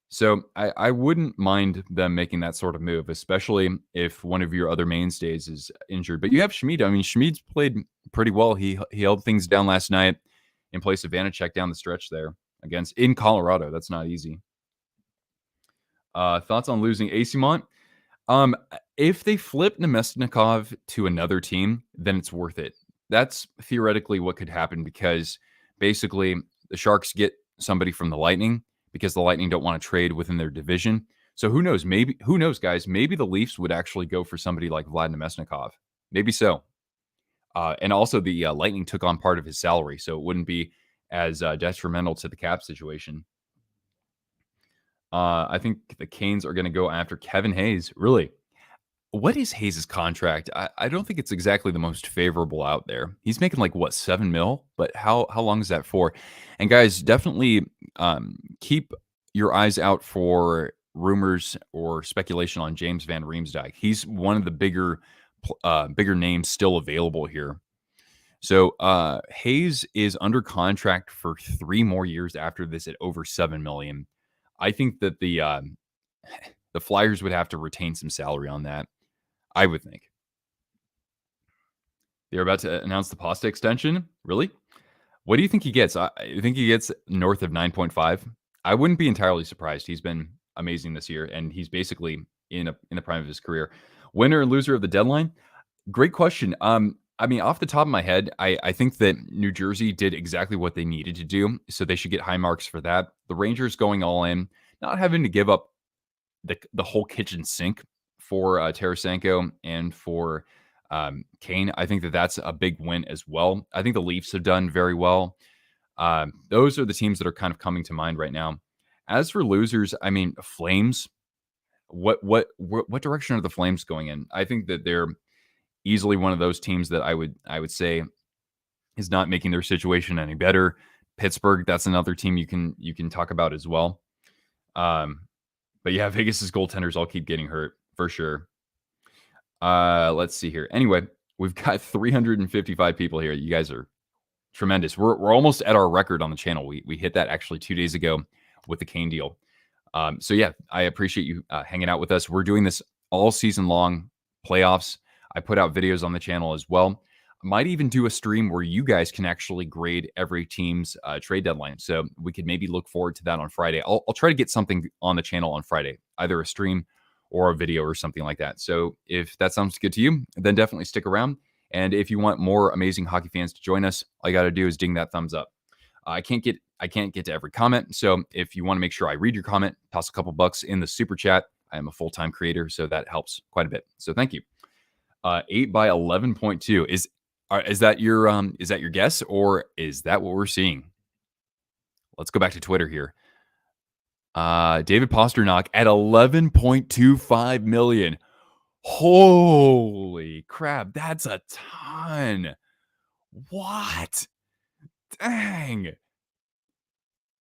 So I wouldn't mind them making that sort of move, especially if one of your other mainstays is injured. But you have Schmid. I mean, Schmid's played pretty well. He held things down last night in place of Vanacek down the stretch there in Colorado. That's not easy. Thoughts on losing Asimont? If they flip Nemestnikov to another team, then it's worth it. That's theoretically what could happen because basically the Sharks get somebody from the Lightning because the Lightning don't want to trade within their division. So who knows, guys? Maybe the Leafs would actually go for somebody like Vlad Nemestnikov. Maybe so. And also the Lightning took on part of his salary, so it wouldn't be as detrimental to the cap situation. I think the Canes are going to go after Kevin Hayes. Really? What is Hayes' contract? I don't think it's exactly the most favorable out there. He's making like what, $7 million? But how long is that for? And guys, definitely keep your eyes out for rumors or speculation on James Van Riemsdyk. He's one of the bigger names still available here. So Hayes is under contract for 3 more years after this at over $7 million. I think that the Flyers would have to retain some salary on that. I would think. They're about to announce the Pasta extension. Really? What do you think he gets? I think he gets north of 9.5. I wouldn't be entirely surprised. He's been amazing this year, and he's basically in the prime of his career. Winner and loser of the deadline? Great question. I mean, off the top of my head, I think that New Jersey did exactly what they needed to do, so they should get high marks for that. The Rangers going all in, not having to give up the whole kitchen sink for Tarasenko and for Kane. I think that that's a big win as well. I think the Leafs have done very well. Those are the teams that are kind of coming to mind right now. As for losers, I mean, Flames. What direction are the Flames going in? I think that they're easily one of those teams that I would say is not making their situation any better. Pittsburgh, that's another team you can talk about as well. But yeah, Vegas's goaltenders all keep getting hurt for sure. Let's see here. Anyway, we've got 355 people here. You guys are tremendous. We're almost at our record on the channel. We hit that actually 2 days ago with the Kane deal. So yeah, I appreciate you hanging out with us. We're doing this all season long, playoffs. I put out videos on the channel as well. I might even do a stream where you guys can actually grade every team's trade deadline. So we could maybe look forward to that on Friday. I'll try to get something on the channel on Friday, either a stream or a video or something like that. So if that sounds good to you, then definitely stick around. And if you want more amazing hockey fans to join us, all you got to do is ding that thumbs up. I can't get to every comment. So if you want to make sure I read your comment, toss a couple bucks in the super chat. I am a full-time creator, so that helps quite a bit. So thank you. 8 by 11.2 is that your guess, or is that what we're seeing? Let's go back to Twitter here. David Pastrnak at 11.25 million. Holy crap, that's a ton. What? Dang.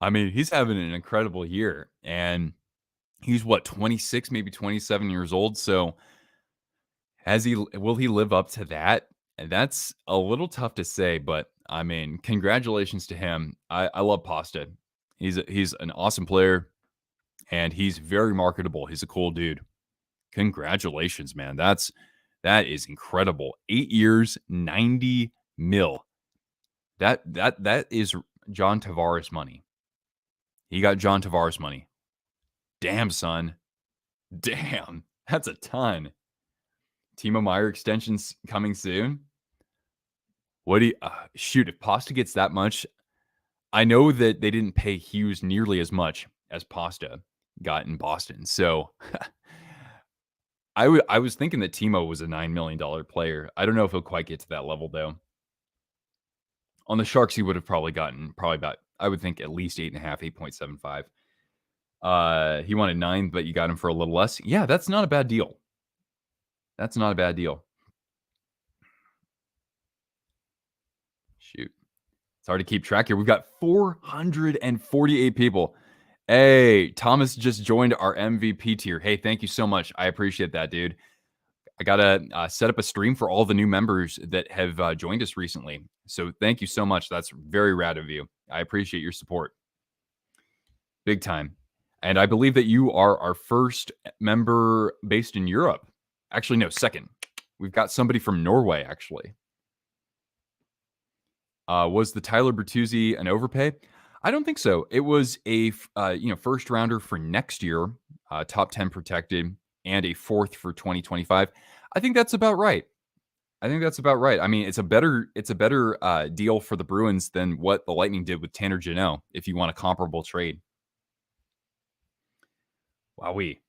I mean, he's having an incredible year, and he's 26, maybe 27 years old. So will he live up to that? And that's a little tough to say, but I mean, congratulations to him. I love Pasta. He's an awesome player, and he's very marketable. He's a cool dude. Congratulations, man. That is incredible. 8 years, 90 mil. That is John Tavares money. He got John Tavares money. Damn, son. Damn. That's a ton. Timo Meier extensions coming soon. What do you shoot? If Pasta gets that much, I know that they didn't pay Hughes nearly as much as Pasta got in Boston. So I was thinking that Timo was a $9 million player. I don't know if he'll quite get to that level though. On the Sharks, he would have probably gotten about, I would think, at least 8.5, 8.75. He wanted 9, but you got him for a little less. Yeah, that's not a bad deal. That's not a bad deal. Shoot. It's hard to keep track here. We've got 448 people. Hey, Thomas just joined our MVP tier. Hey, thank you so much. I appreciate that, dude. I gotta set up a stream for all the new members that have joined us recently. So thank you so much. That's very rad of you. I appreciate your support, big time. And I believe that you are our first member based in Europe. Actually, no, second. We've got somebody from Norway. Actually, was the Tyler Bertuzzi an overpay? I don't think so. It was a first rounder for next year, top 10 protected, and a fourth for 2025. I think that's about right. I think that's about right. I mean, it's a better deal for the Bruins than what the Lightning did with Tanner Jeannot. If you want a comparable trade, wowee.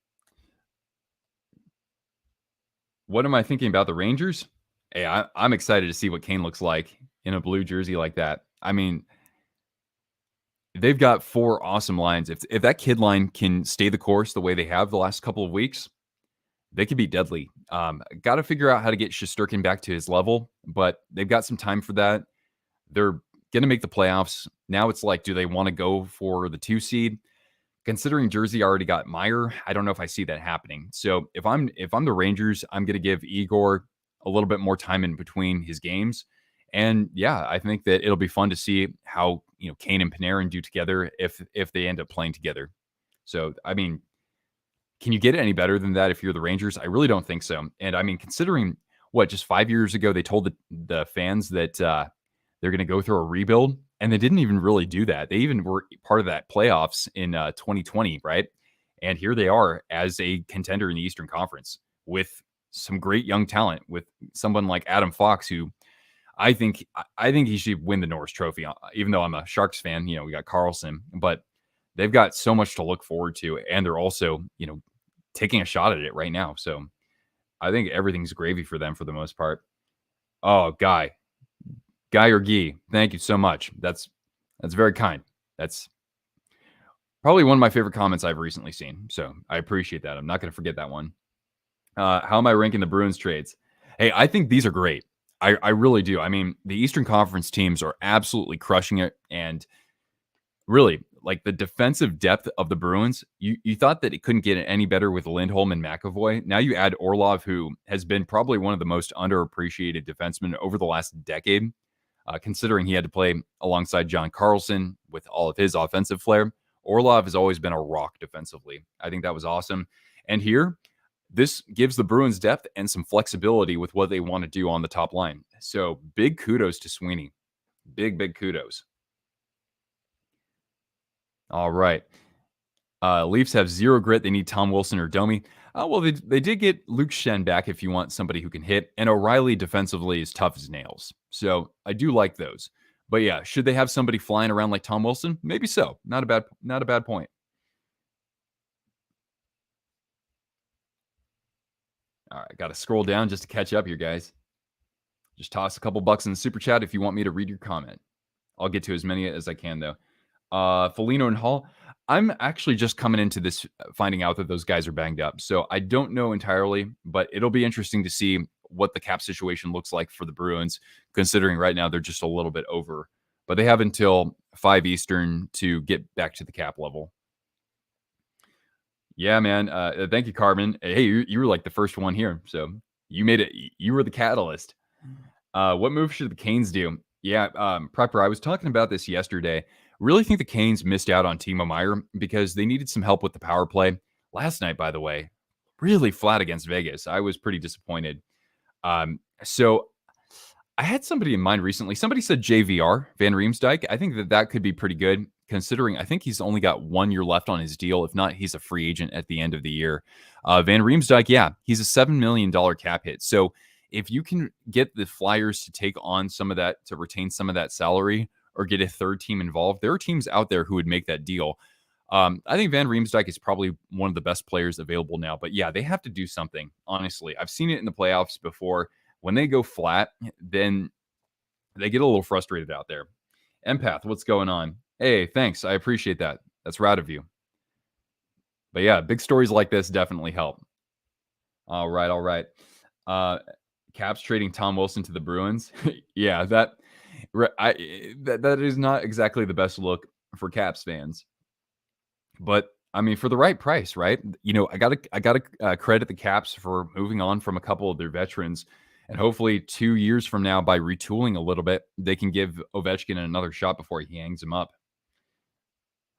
What am I thinking about the Rangers? Hey, I'm excited to see what Kane looks like in a blue jersey like that. I mean, they've got four awesome lines. If that kid line can stay the course the way they have the last couple of weeks, they could be deadly. Got to figure out how to get Shesterkin back to his level, but they've got some time for that. They're going to make the playoffs. Now it's like, do they want to go for the 2 seed? Considering Jersey already got Meyer, I don't know if I see that happening. So if I'm the Rangers, I'm going to give Igor a little bit more time in between his games. And yeah, I think that it'll be fun to see how Kane and Panarin do together if they end up playing together. So I mean, can you get it any better than that if you're the Rangers? I really don't think so. And I mean, considering what just 5 years ago they told the fans that they're going to go through a rebuild, and they didn't even really do that. They even were part of that playoffs in 2020, right? And here they are as a contender in the Eastern Conference with some great young talent, with someone like Adam Fox, who I think he should win the Norris Trophy. Even though I'm a Sharks fan, we got Carlson, but they've got so much to look forward to, and they're also taking a shot at it right now. So I think everything's gravy for them for the most part. Oh, Guy or Guy, thank you so much. That's very kind. That's probably one of my favorite comments I've recently seen. So I appreciate that. I'm not going to forget that one. How am I ranking the Bruins trades? Hey, I think these are great. I really do. I mean, the Eastern Conference teams are absolutely crushing it. And really, like the defensive depth of the Bruins, you thought that it couldn't get any better with Lindholm and McAvoy. Now you add Orlov, who has been probably one of the most underappreciated defensemen over the last decade. Considering he had to play alongside John Carlson with all of his offensive flair. Orlov has always been a rock defensively. I think that was awesome. And here, this gives the Bruins depth and some flexibility with what they want to do on the top line. So big kudos to Sweeney. Big kudos. All right. Leafs have zero grit. They need Tom Wilson or Domi. Well, they did get Luke Shen back if you want somebody who can hit. And O'Reilly defensively is tough as nails. So I do like those. But yeah, should they have somebody flying around like Tom Wilson? Maybe so. Not a bad point. All right, got to scroll down just to catch up here, guys. Just toss a couple bucks in the super chat if you want me to read your comment. I'll get to as many as I can, though. Foligno and Hall. I'm actually just coming into this finding out that those guys are banged up. So I don't know entirely, but it'll be interesting to see what the cap situation looks like for the Bruins, considering right now they're just a little bit over. But they have until 5 Eastern to get back to the cap level. Yeah, man. Thank you, Carmen. Hey, you were like the first one here. So you made it. You were the catalyst. What move should the Canes do? Yeah, Prepper, I was talking about this yesterday. Really think the Canes missed out on Timo Meier because they needed some help with the power play. Last night, by the way, really flat against Vegas. I was pretty disappointed. So I had somebody in mind recently. Somebody said JVR, Van Riemsdyk. I think that could be pretty good, considering I think he's only got 1 year left on his deal. If not, he's a free agent at the end of the year. Van Riemsdyk, yeah, he's a $7 million cap hit. So if you can get the Flyers to take on some of that, to retain some of that salary, or get a third team involved, there are teams out there who would make that deal. I think Van Riemsdyk is probably one of the best players available now. But yeah, they have to do something, honestly. I've seen it in the playoffs before. When they go flat, then they get a little frustrated out there. Empath, what's going on? Hey, thanks. I appreciate that. That's rad of you. But yeah, big stories like this definitely help. All right. Caps trading Tom Wilson to the Bruins. Yeah, that is not exactly the best look for Caps fans. But I mean, for the right price, right? I gotta credit the Caps for moving on from a couple of their veterans, and hopefully 2 years from now, by retooling a little bit, they can give Ovechkin another shot before he hangs him up.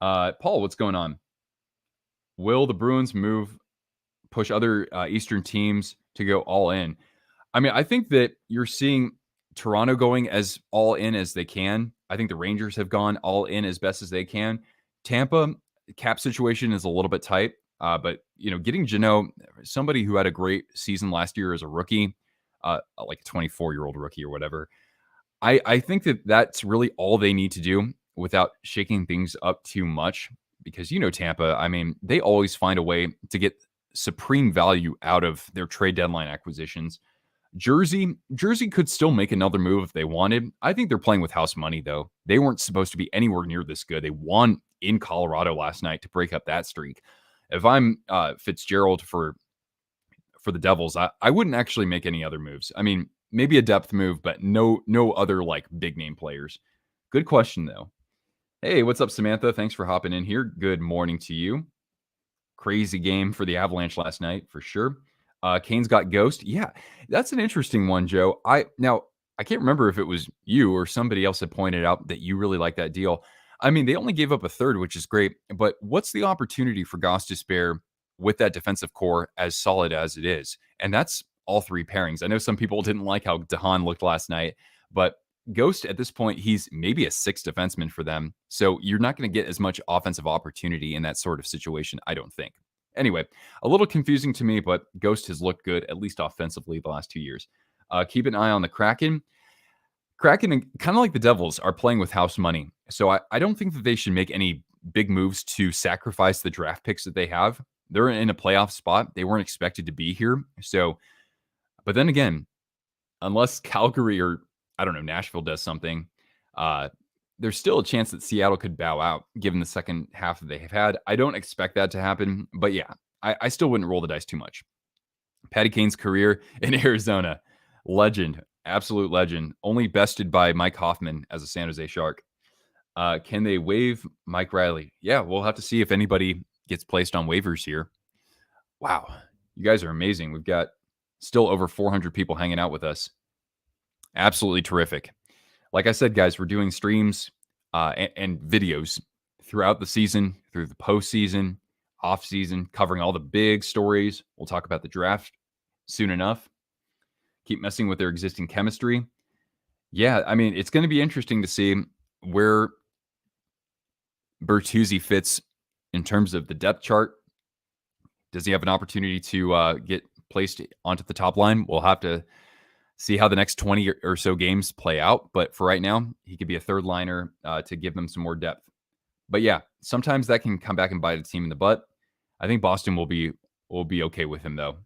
Paul, what's going on? Will the Bruins push other Eastern teams to go all in? I mean, I think that you're seeing Toronto going as all in as they can. I think the Rangers have gone all in as best as they can. Tampa cap situation is a little bit tight, but getting Janot, somebody who had a great season last year as a rookie, like a 24-year-old rookie or whatever. I think that that's really all they need to do without shaking things up too much, because Tampa, I mean, they always find a way to get supreme value out of their trade deadline acquisitions. Jersey could still make another move if they wanted. I think they're playing with house money, though. They weren't supposed to be anywhere near this good. They won in Colorado last night to break up that streak. If I'm Fitzgerald for the Devils, I wouldn't actually make any other moves. I mean, maybe a depth move, but no other like big name players. Good question though. Hey, what's up, Samantha? Thanks for hopping in here. Good morning to you. Crazy game for the Avalanche last night for sure. Kane's got Ghost. Yeah, that's an interesting one, Joe. I can't remember if it was you or somebody else that pointed out that you really like that deal. I mean, they only gave up a third, which is great, but what's the opportunity for Goss to spare with that defensive core as solid as it is? And that's all three pairings. I know some people didn't like how DeHaan looked last night, but Ghost at this point, he's maybe a sixth defenseman for them. So you're not going to get as much offensive opportunity in that sort of situation, I don't think. Anyway, a little confusing to me, but Ghost has looked good, at least offensively, the last 2 years. Keep an eye on the Kraken. Kraken, kind of like the Devils, are playing with house money. So I don't think that they should make any big moves to sacrifice the draft picks that they have. They're in a playoff spot. They weren't expected to be here. So, but then again, unless Calgary or, I don't know, Nashville does something, there's still a chance that Seattle could bow out given the second half that they have had. I don't expect that to happen, but yeah, I still wouldn't roll the dice too much. Patty Kane's career in Arizona, legend, absolute legend, only bested by Mike Hoffman as a San Jose Shark. Can they waive Mike Riley? Yeah, we'll have to see if anybody gets placed on waivers here. Wow, you guys are amazing. We've got still over 400 people hanging out with us. Absolutely terrific. Like I said, guys, we're doing streams and videos throughout the season, through the postseason, off season, covering all the big stories. We'll talk about the draft soon enough. Keep messing with their existing chemistry. Yeah, I mean, it's going to be interesting to see where Bertuzzi fits in terms of the depth chart. Does he have an opportunity to get placed onto the top line? We'll have to see how the next 20 or so games play out. But for right now, he could be a third liner to give them some more depth. But yeah, sometimes that can come back and bite a team in the butt. I think Boston will be okay with him though.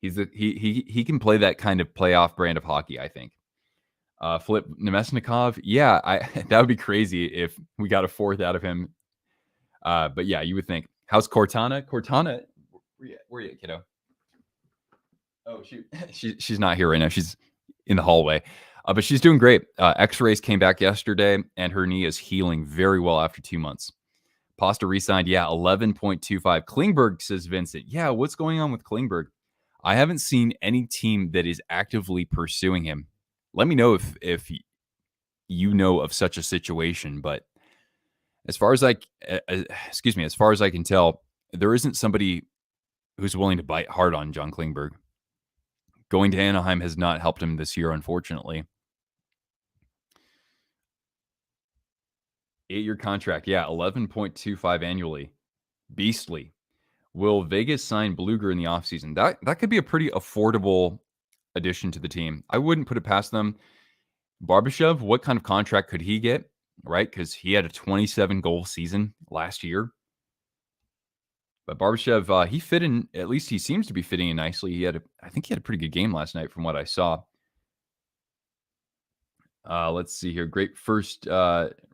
He can play that kind of playoff brand of hockey, I think. Flip Nemesnikov, yeah, that would be crazy if we got a fourth out of him. But yeah, you would think. How's Cortana? Cortana, where are you, kiddo? Oh shoot, she's not here right now. She's in the hallway, but she's doing great. X-rays came back yesterday, and her knee is healing very well after 2 months. Pasta re-signed, yeah, 11.25. Klingberg, says Vincent. Yeah, what's going on with Klingberg? I haven't seen any team that is actively pursuing him. Let me know if you know of such a situation. But as far as as far as I can tell, there isn't somebody who's willing to bite hard on John Klingberg. Going to Anaheim has not helped him this year, unfortunately. 8-year contract, yeah, 11.25 annually. Beastly. Will Vegas sign Bluger in the offseason? That could be a pretty affordable addition to the team. I wouldn't put it past them. Barbashev, what kind of contract could he get? Right? Because he had a 27-goal season last year. But Barbashev, he fit in, at least he seems to be fitting in nicely. I think he had a pretty good game last night from what I saw. Let's see here. Great first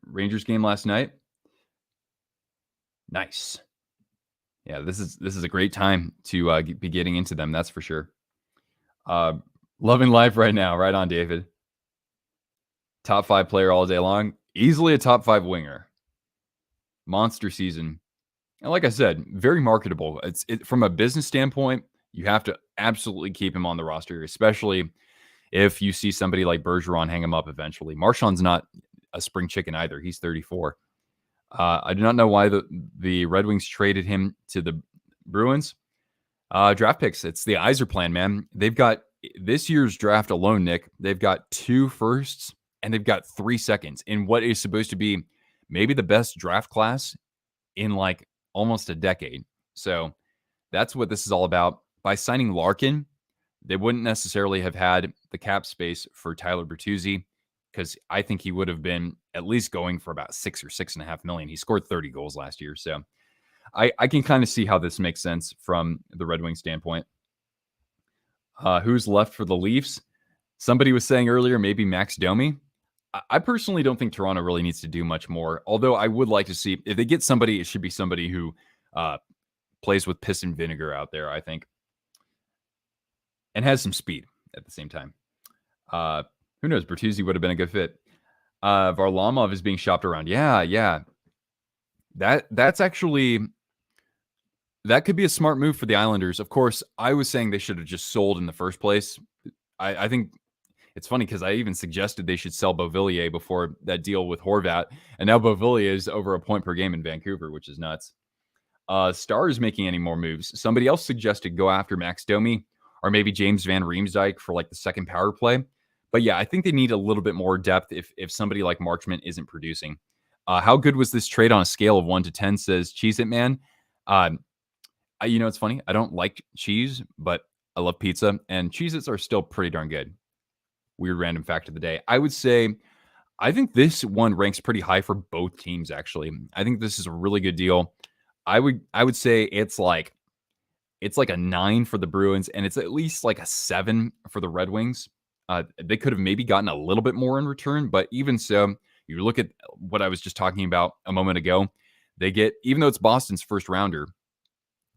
Rangers game last night. Nice. Yeah, this is a great time to be getting into them. That's for sure. Loving life right now. Right on, David. Top 5 player all day long. Easily a top 5 winger. Monster season. And like I said, very marketable. From a business standpoint, you have to absolutely keep him on the roster, especially if you see somebody like Bergeron hang him up eventually. Marchand's not a spring chicken either. He's 34. I do not know why the Red Wings traded him to the Bruins. Draft picks. It's the Iser plan, man. They've got this year's draft alone, Nick. They've got 2 firsts and they've got 3 seconds in what is supposed to be maybe the best draft class in like almost a decade. So that's what this is all about. By signing Larkin, they wouldn't necessarily have had the cap space for Tyler Bertuzzi because I think he would have been at least going for about 6 or 6.5 million. He scored 30 goals last year. So I can kind of see how this makes sense from the Red Wings standpoint. Who's left for the Leafs? Somebody was saying earlier, maybe Max Domi. I personally don't think Toronto really needs to do much more, although I would like to see, if they get somebody, it should be somebody who plays with piss and vinegar out there, I think, and has some speed at the same time. Who knows? Bertuzzi would have been a good fit. Varlamov is being shopped around. Yeah. That's actually, that could be a smart move for the Islanders. Of course, I was saying they should have just sold in the first place. I think it's funny because I even suggested they should sell Beauvillier before that deal with Horvat. And now Beauvillier is over a point per game in Vancouver, which is nuts. Stars making any more moves. Somebody else suggested go after Max Domi or maybe James Van Riemsdyk for like the second power play. But yeah, I think they need a little bit more depth if somebody like Marchment isn't producing. How good was this trade on a scale of 1 to 10, says Cheese It Man. It's funny. I don't like cheese, but I love pizza. And Cheez-Its are still pretty darn good. Weird random fact of the day. I would say, I think this one ranks pretty high for both teams, actually. I think this is a really good deal. I would say it's like a 9 for the Bruins, and it's at least like a 7 for the Red Wings. They could have maybe gotten a little bit more in return, but even so, you look at what I was just talking about a moment ago, they get, even though it's Boston's first rounder,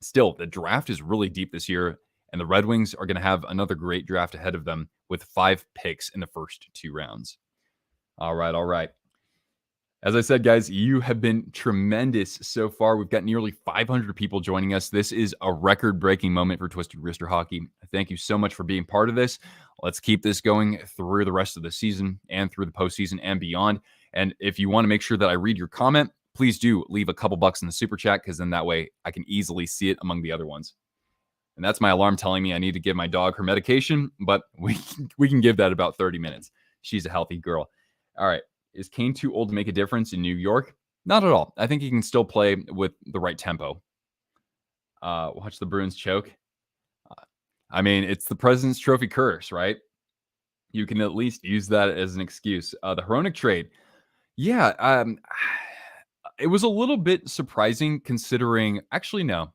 still, the draft is really deep this year, and the Red Wings are going to have another great draft ahead of them with 5 picks in the first 2 rounds. All right. As I said, guys, you have been tremendous so far. We've got nearly 500 people joining us. This is a record-breaking moment for Twisted Wrister Hockey. Thank you so much for being part of this. Let's keep this going through the rest of the season and through the postseason and beyond. And if you want to make sure that I read your comment, please do leave a couple bucks in the super chat, because then that way I can easily see it among the other ones. And that's my alarm telling me I need to give my dog her medication, but we can give that about 30 minutes. She's a healthy girl. All right. Is Kane too old to make a difference in New York? Not at all. I think he can still play with the right tempo. Watch the Bruins choke. I mean, it's the President's Trophy curse, right? You can at least use that as an excuse. The Hronek trade. Yeah, it was a little bit surprising considering, actually, no,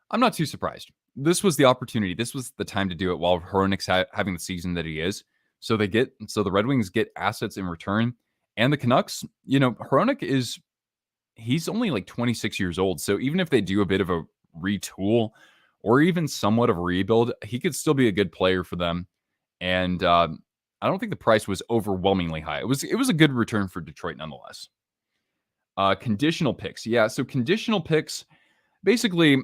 I'm not too surprised. This was the opportunity. This was the time to do it while Hronek's having the season that he is. So the Red Wings get assets in return. And the Canucks, Hronek he's only like 26 years old. So even if they do a bit of a retool or even somewhat of a rebuild, he could still be a good player for them. And I don't think the price was overwhelmingly high. It was a good return for Detroit nonetheless. Conditional picks. Yeah, so conditional picks, basically,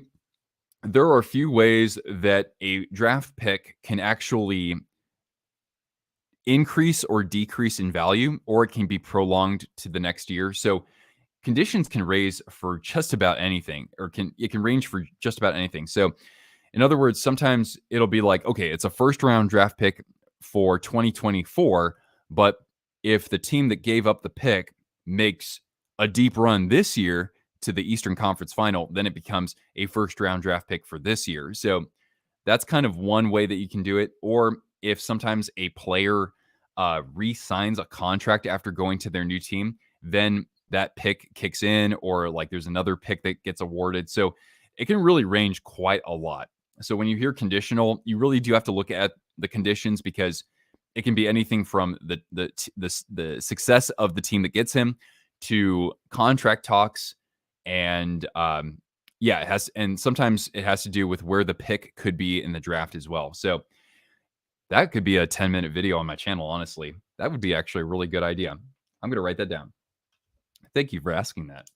there are a few ways that a draft pick can actually increase or decrease in value, or it can be prolonged to the next year. So conditions can raise for just about anything, or it can range for just about anything. So in other words, sometimes it'll be like, okay, it's a first round draft pick for 2024, but if the team that gave up the pick makes a deep run this year to the Eastern Conference Final, then it becomes a first round draft pick for this year. So that's kind of one way that you can do it. Or if sometimes a player re-signs a contract after going to their new team, then that pick kicks in, or like there's another pick that gets awarded. So it can really range quite a lot. So when you hear conditional, you really do have to look at the conditions, because it can be anything from the success of the team that gets him to contract talks, and it has, and sometimes it has to do with where the pick could be in the draft as well. So that could be a 10-minute video on my channel, honestly. That would be actually a really good idea. I'm going to write that down. Thank you for asking that.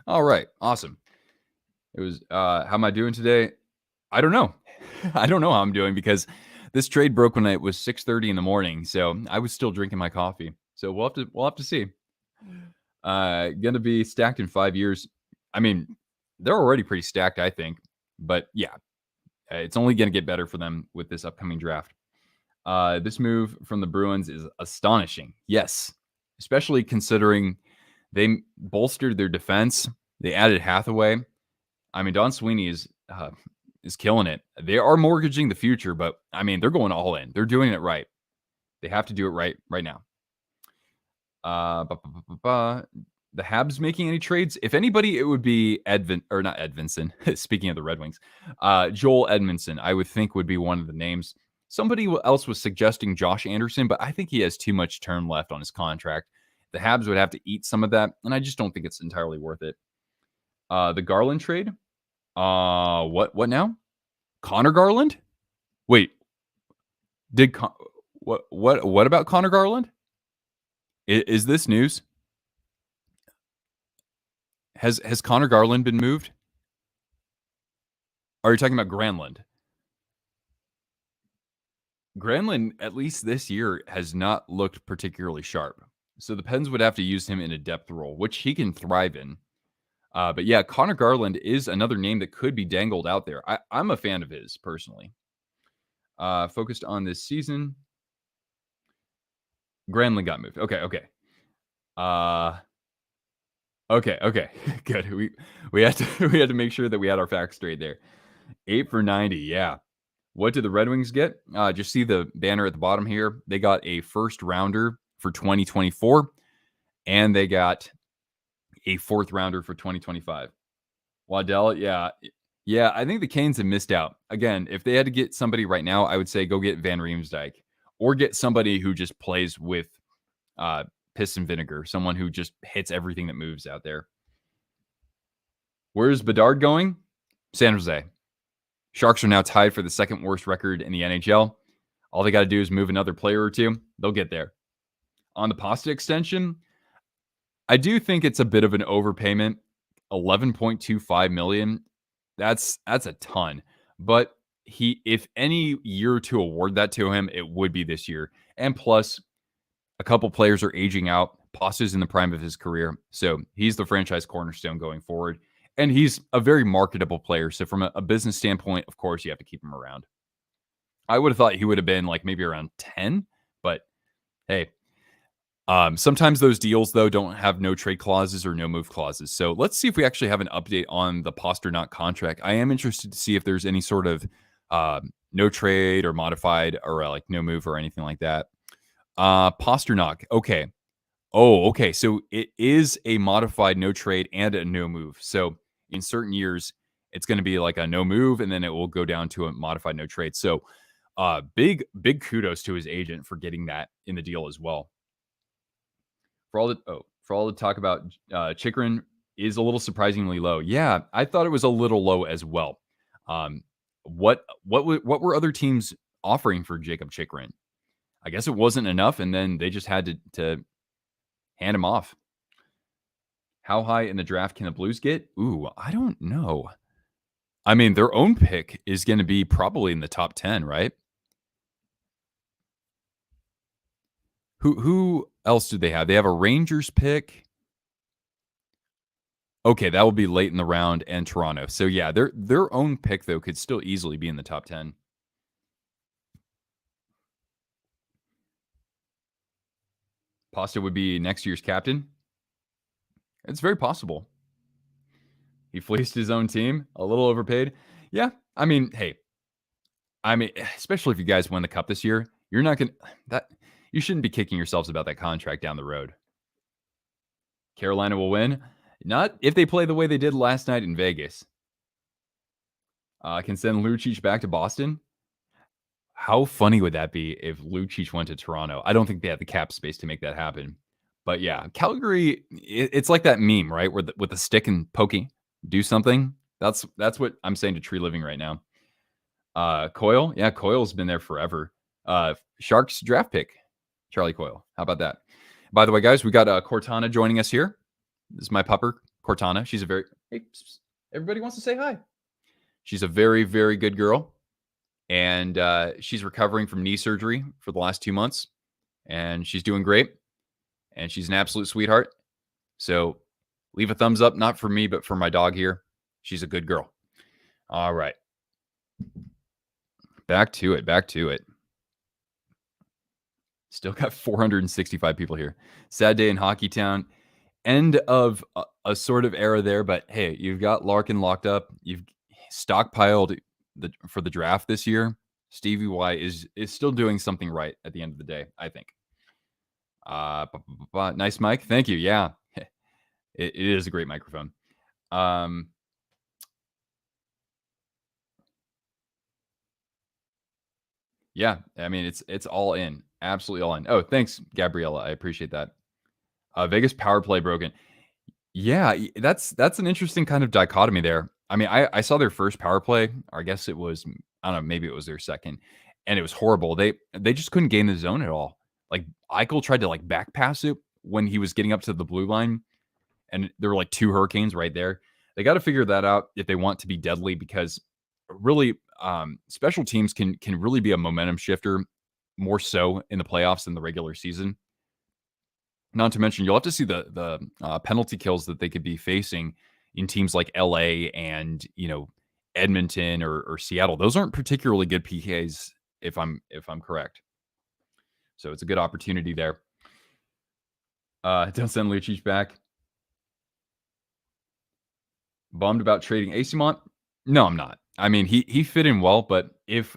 All right, awesome. It was how am I doing today? I don't know. I don't know how I'm doing because this trade broke when it was 6:30 in the morning, so I was still drinking my coffee. So we'll have to see. Gonna be stacked in 5 years. I mean, they're already pretty stacked, I think. But yeah, it's only gonna get better for them with this upcoming draft. This move from the Bruins is astonishing. Yes, especially considering they bolstered their defense. They added Hathaway. I mean, Don Sweeney is killing it. They are mortgaging the future, but I mean, they're going all in. They're doing it right. They have to do it right now. The Habs making any trades? If anybody, it would be not Edvinson. Speaking of the Red Wings, Joel Edmondson, I would think would be one of the names. Somebody else was suggesting Josh Anderson, but I think he has too much term left on his contract. The Habs would have to eat some of that, and I just don't think it's entirely worth it. The Garland trade. What now? Connor Garland? Wait, what about Connor Garland? Is this news? Has Connor Garland been moved? Are you talking about Granlund? Granlund, at least this year, has not looked particularly sharp. So the Pens would have to use him in a depth role, which he can thrive in. But yeah, Connor Garland is another name that could be dangled out there. I'm a fan of his personally. Focused on this season. Granlund got moved. Okay. Okay. Good. We had to make sure that we had our facts straight there. 8 for 90. Yeah. What did the Red Wings get? Just see the banner at the bottom here. They got a first rounder for 2024, and they got a fourth rounder for 2025. Waddell, yeah. I think the Canes have missed out. Again, if they had to get somebody right now, I would say go get Van Riemsdyk or get somebody who just plays with piss and vinegar, someone who just hits everything that moves out there. Where's Bedard going? San Jose. Sharks are now tied for the second worst record in the NHL. All they got to do is move another player or two. They'll get there. On the Pasta extension, I do think it's a bit of an overpayment. $11.25 million. That's a ton. But if any year to award that to him, it would be this year. And plus, a couple players are aging out. Pasta's in the prime of his career. So he's the franchise cornerstone going forward. And he's a very marketable player. So from a business standpoint, of course, you have to keep him around. I would have thought he would have been like maybe around 10. But hey, sometimes those deals, though, don't have no trade clauses or no move clauses. So let's see if we actually have an update on the Pastrnak contract. I am interested to see if there's any sort of no trade or modified or like no move or anything like that. Pastrnak. Okay. Oh, okay. So it is a modified no trade and a no move. So in certain years, it's going to be like a no move, and then it will go down to a modified no trade. So big kudos to his agent for getting that in the deal as well. For all the talk about Chychrun is a little surprisingly low. Yeah, I thought it was a little low as well. What were other teams offering for Jakob Chychrun? I guess it wasn't enough, and then they just had to hand him off. How high in the draft can the Blues get? Ooh, I don't know. I mean, their own pick is going to be probably in the top 10, right? Who else do they have? They have a Rangers pick. Okay, that will be late in the round, and Toronto. So yeah, their own pick though could still easily be in the top 10. Pasta would be next year's captain. It's very possible. He fleeced his own team, a little overpaid. Yeah, I mean, hey, especially if you guys win the cup this year, you're not going to you shouldn't be kicking yourselves about that contract down the road. Carolina will win. Not if they play the way they did last night in Vegas. Can send Lucic back to Boston. How funny would that be if Lucic went to Toronto? I don't think they have the cap space to make that happen. But yeah, Calgary, it's like that meme, right? Where with the stick and poking, do something. That's what I'm saying to Tree Living right now. Coyle, yeah, Coyle's been there forever. Sharks draft pick, Charlie Coyle. How about that? By the way, guys, we got Cortana joining us here. This is my pupper, Cortana. She's a very everybody wants to say hi. She's a very, very good girl, and she's recovering from knee surgery for the last 2 months, and she's doing great, and she's an absolute sweetheart. So leave a thumbs up, not for me, but for my dog here. She's a good girl. All right. Back to it. Still got 465 people here. Sad day in Hockey Town. End of a sort of era there, but hey, you've got Larkin locked up. You've stockpiled for the draft this year. Stevie Y is still doing something right at the end of the day, I think. Nice mic. Thank you. Yeah. It is a great microphone. Yeah, I mean it's all in, absolutely all in. Oh, thanks, Gabriella. I appreciate that. Vegas power play broken. Yeah, that's an interesting kind of dichotomy there. I mean, I saw their first power play, or I guess it was, I don't know, maybe it was their second, and it was horrible. They just couldn't gain the zone at all. Like Eichel tried to like back pass it when he was getting up to the blue line, and there were like 2 Hurricanes right there. They got to figure that out if they want to be deadly, because really, special teams can really be a momentum shifter more so in the playoffs than the regular season. Not to mention, you'll have to see the penalty kills that they could be facing in teams like LA and Edmonton or Seattle. Those aren't particularly good PKs, if I'm correct. So it's a good opportunity there. Don't send Lucic back. Bummed about trading Asimont? No, I'm not. I mean, he fit in well, but if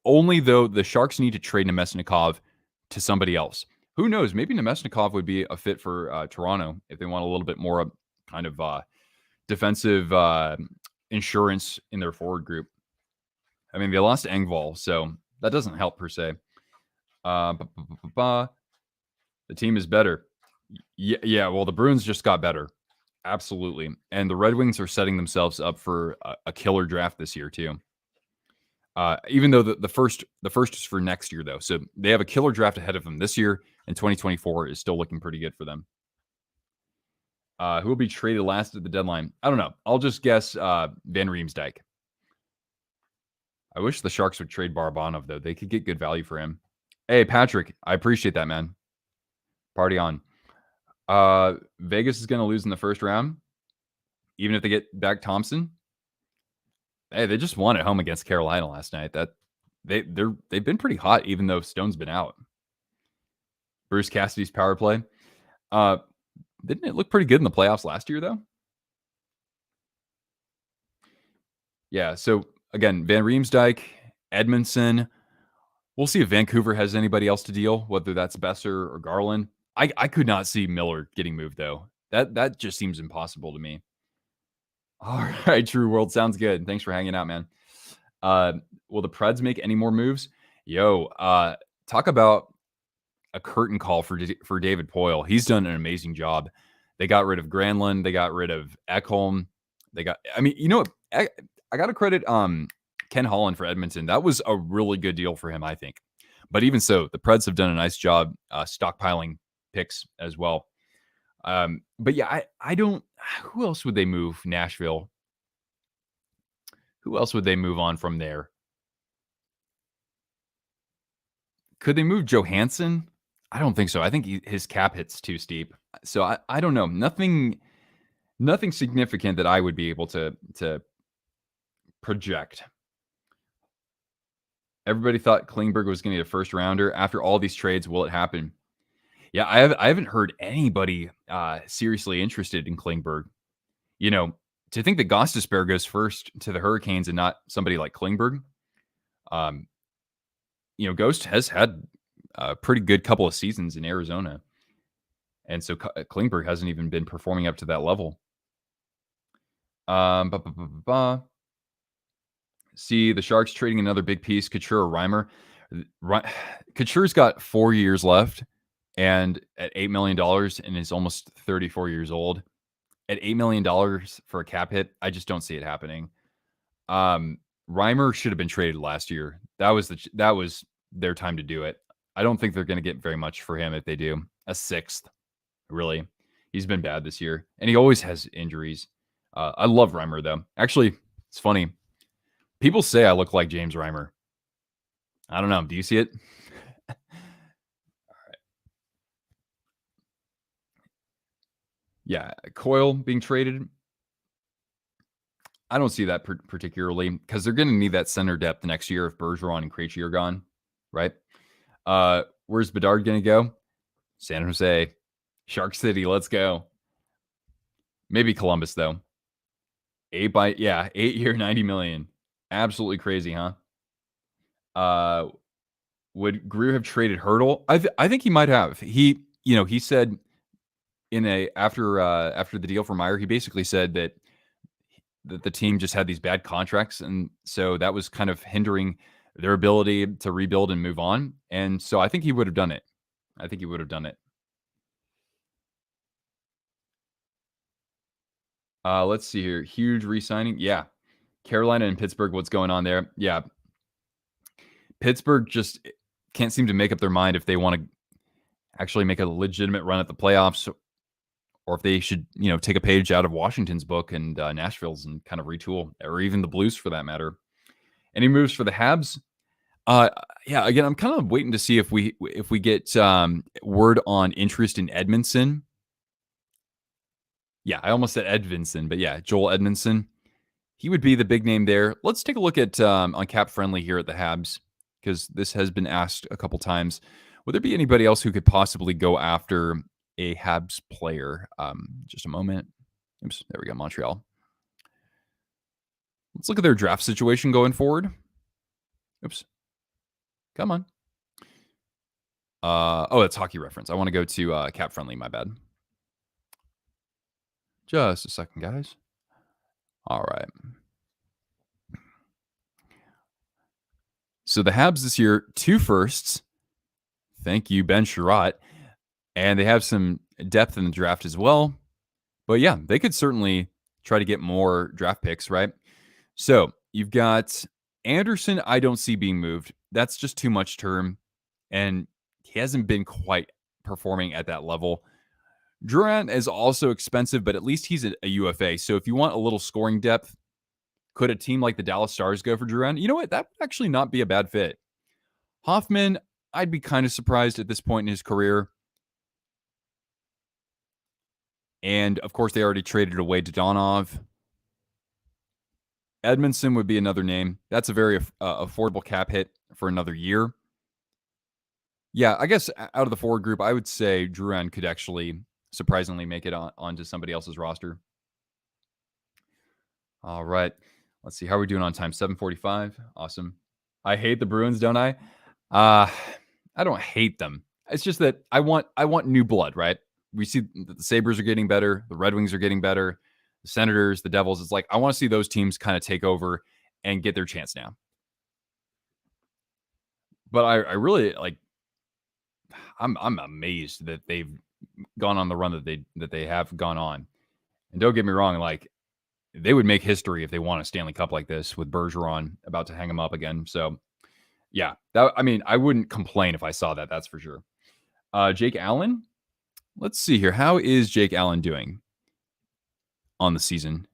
only though the Sharks need to trade Nemesnikov to somebody else. Who knows? Maybe Nemesnikov would be a fit for Toronto if they want a little bit more kind of defensive insurance in their forward group. I mean, they lost Engvall, so that doesn't help per se. The team is better. Yeah, well, the Bruins just got better. Absolutely. And the Red Wings are setting themselves up for a killer draft this year, too. Even though the first is for next year, though. So they have a killer draft ahead of them this year, and 2024 is still looking pretty good for them. Who will be traded last at the deadline? I don't know. I'll just guess Van Riemsdyk. I wish the Sharks would trade Barabanov, though. They could get good value for him. Hey, Patrick, I appreciate that, man. Party on. Vegas is going to lose in the first round, even if they get back Thompson. Hey, they just won at home against Carolina last night. That they've been pretty hot, even though Stone's been out. Bruce Cassidy's power play. Didn't it look pretty good in the playoffs last year, though? Yeah. So again, Van Riemsdyk, Edmondson. We'll see if Vancouver has anybody else to deal, whether that's Besser or Garland. I could not see Miller getting moved, though. That just seems impossible to me. All right, True World. Sounds good. Thanks for hanging out, man. Will the Preds make any more moves? Talk about a curtain call for David Poile. He's done an amazing job. They got rid of Granlund. They got rid of Ekholm. I got to credit Ken Holland for Edmonton. That was a really good deal for him, I think. But even so, the Preds have done a nice job stockpiling picks as well. But yeah, I don't. Who else would they move? Nashville. Who else would they move on from there? Could they move Johansson? I don't think so. I think his cap hit's too steep. So I don't know. Nothing significant that I would be able to project. Everybody thought Klingberg was going to get a first rounder. After all these trades, will it happen? Yeah, I haven't heard anybody seriously interested in Klingberg. To think that Gostisbehere goes first to the Hurricanes and not somebody like Klingberg. Ghost has had a pretty good couple of seasons in Arizona. And so Klingberg hasn't even been performing up to that level. See the Sharks trading another big piece, Couture or Reimer. Couture's got 4 years left. And at $8 million and is almost 34 years old, at $8 million for a cap hit, I just don't see it happening. Reimer should have been traded last year. That was their time to do it. I don't think they're going to get very much for him if they do. A sixth, really. He's been bad this year, and he always has injuries. I love Reimer, though. Actually, it's funny. People say I look like James Reimer. I don't know. Do you see it? Yeah, Coyle being traded. I don't see that particularly because they're going to need that center depth next year if Bergeron and Krejci are gone, right? Where's Bedard going to go? San Jose, Shark City. Let's go. Maybe Columbus though. 8-year, $90 million. Absolutely crazy, huh? Would Greer have traded Hurdle? I think he might have. He said after the deal for Meyer, he basically said that the team just had these bad contracts, and so that was kind of hindering their ability to rebuild and move on. And so I think he would have done it. Let's see here. Huge re-signing. Yeah. Carolina and Pittsburgh, what's going on there? Yeah. Pittsburgh just can't seem to make up their mind if they want to actually make a legitimate run at the playoffs, or if they should, take a page out of Washington's book and Nashville's and kind of retool, or even the Blues for that matter. Any moves for the Habs? Again, I'm kind of waiting to see if we get word on interest in Edmondson. Yeah, I almost said Edvinson, but yeah, Joel Edmondson. He would be the big name there. Let's take a look at on Cap Friendly here at the Habs, because this has been asked a couple times. Would there be anybody else who could possibly go after a Habs player? Just a moment. Oops, there we go, Montreal. Let's look at their draft situation going forward. Oops. Come on. It's Hockey Reference. I want to go to Cap Friendly, my bad. Just a second, guys. All right. So the Habs this year, 2 firsts. Thank you, Ben Sherratt. And they have some depth in the draft as well. But yeah, they could certainly try to get more draft picks, right? So you've got Anderson, I don't see being moved. That's just too much term. And he hasn't been quite performing at that level. Drouin is also expensive, but at least he's a UFA. So if you want a little scoring depth, could a team like the Dallas Stars go for Drouin? You know what? That would actually not be a bad fit. Hoffman, I'd be kind of surprised at this point in his career. And, of course, they already traded away Dodonov. Edmondson would be another name. That's a very affordable cap hit for another year. Yeah, I guess out of the forward group, I would say Drouin could actually surprisingly make it onto somebody else's roster. All right. Let's see. How are we doing on time? 7:45. Awesome. I hate the Bruins, don't I? I don't hate them. It's just that I want new blood, right? We see that the Sabres are getting better. The Red Wings are getting better. The Senators, the Devils. It's like, I want to see those teams kind of take over and get their chance now. But I really I'm amazed that they've gone on the run that they have gone on. And don't get me wrong, they would make history if they won a Stanley Cup like this with Bergeron about to hang them up again. So yeah, I wouldn't complain if I saw that. That's for sure. Jake Allen. Let's see here. How is Jake Allen doing on the season?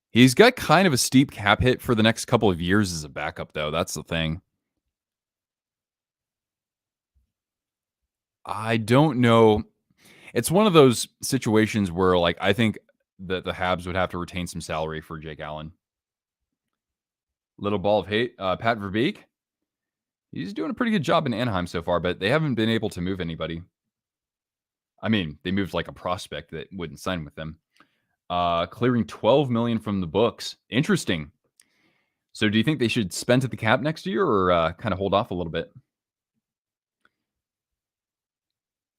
He's got kind of a steep cap hit for the next couple of years as a backup, though. That's the thing. I don't know. It's one of those situations where, I think that the Habs would have to retain some salary for Jake Allen. Little ball of hate. Pat Verbeek. He's doing a pretty good job in Anaheim so far, but they haven't been able to move anybody. I mean, they moved a prospect that wouldn't sign with them. Clearing $12 million from the books. Interesting. So do you think they should spend to the cap next year, or kind of hold off a little bit?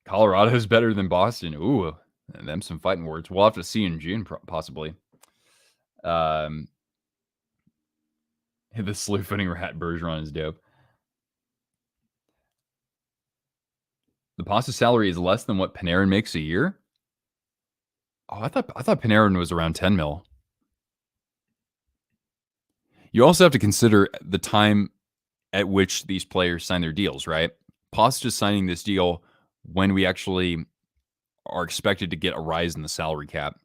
Colorado's better than Boston. Ooh, and them some fighting words. We'll have to see in June, possibly. The slew footing rat Bergeron is dope. The Pasta salary is less than what Panarin makes a year. Oh, I thought Panarin was around 10 mil. You also have to consider the time at which these players sign their deals, right? Pasta's signing this deal when we actually are expected to get a rise in the salary cap.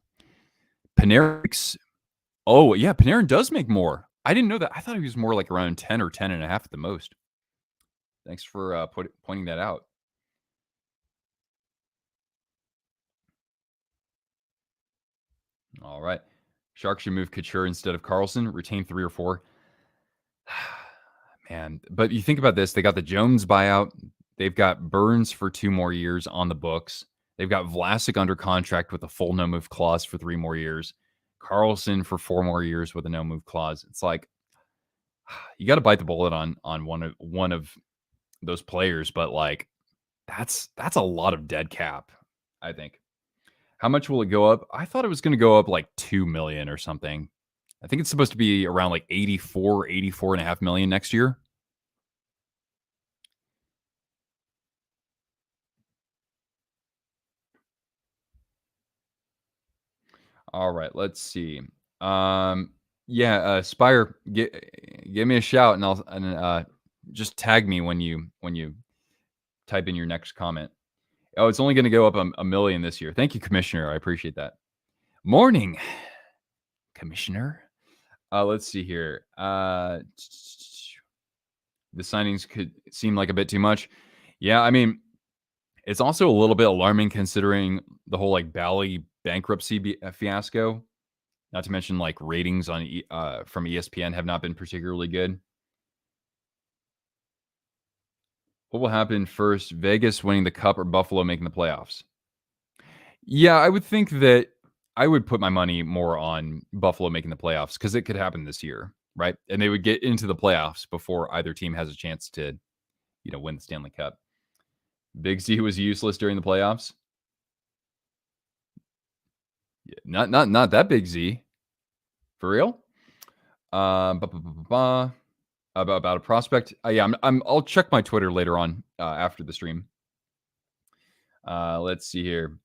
Panarin, oh yeah, Panarin does make more. I didn't know that. I thought he was more like around 10 or 10 and a half at the most. Thanks for pointing that out. All right. Sharks should move Couture instead of Carlson, retain 3 or 4. Man, but you think about this, they got the Jones buyout. They've got Burns for 2 more years on the books. They've got Vlasic under contract with a full no-move clause for 3 more years. Carlson for 4 more years with a no-move clause. It's like you got to bite the bullet on one of those players, but like that's a lot of dead cap, I think. How much will it go up? I thought it was going to go up like 2 million or something. I think it's supposed to be around like 84 and a half million next year. All right, let's see. Spire, give me a shout and I'll just tag me when you type in your next comment. Oh, it's only going to go up a million this year. Thank you, Commissioner. I appreciate that. Morning, Commissioner. Let's see here. The signings could seem like a bit too much. Yeah, I mean, it's also a little bit alarming considering the whole like Bally bankruptcy fiasco. Not to mention like ratings on from ESPN have not been particularly good. What will happen first? Vegas winning the cup or Buffalo making the playoffs? Yeah, I would think that I would put my money more on Buffalo making the playoffs because it could happen this year, right? And they would get into the playoffs before either team has a chance to, win the Stanley Cup. Big Z was useless during the playoffs. Yeah, not that Big Z. For real? About a prospect. Yeah, I'll check my Twitter later on after the stream. Let's see here.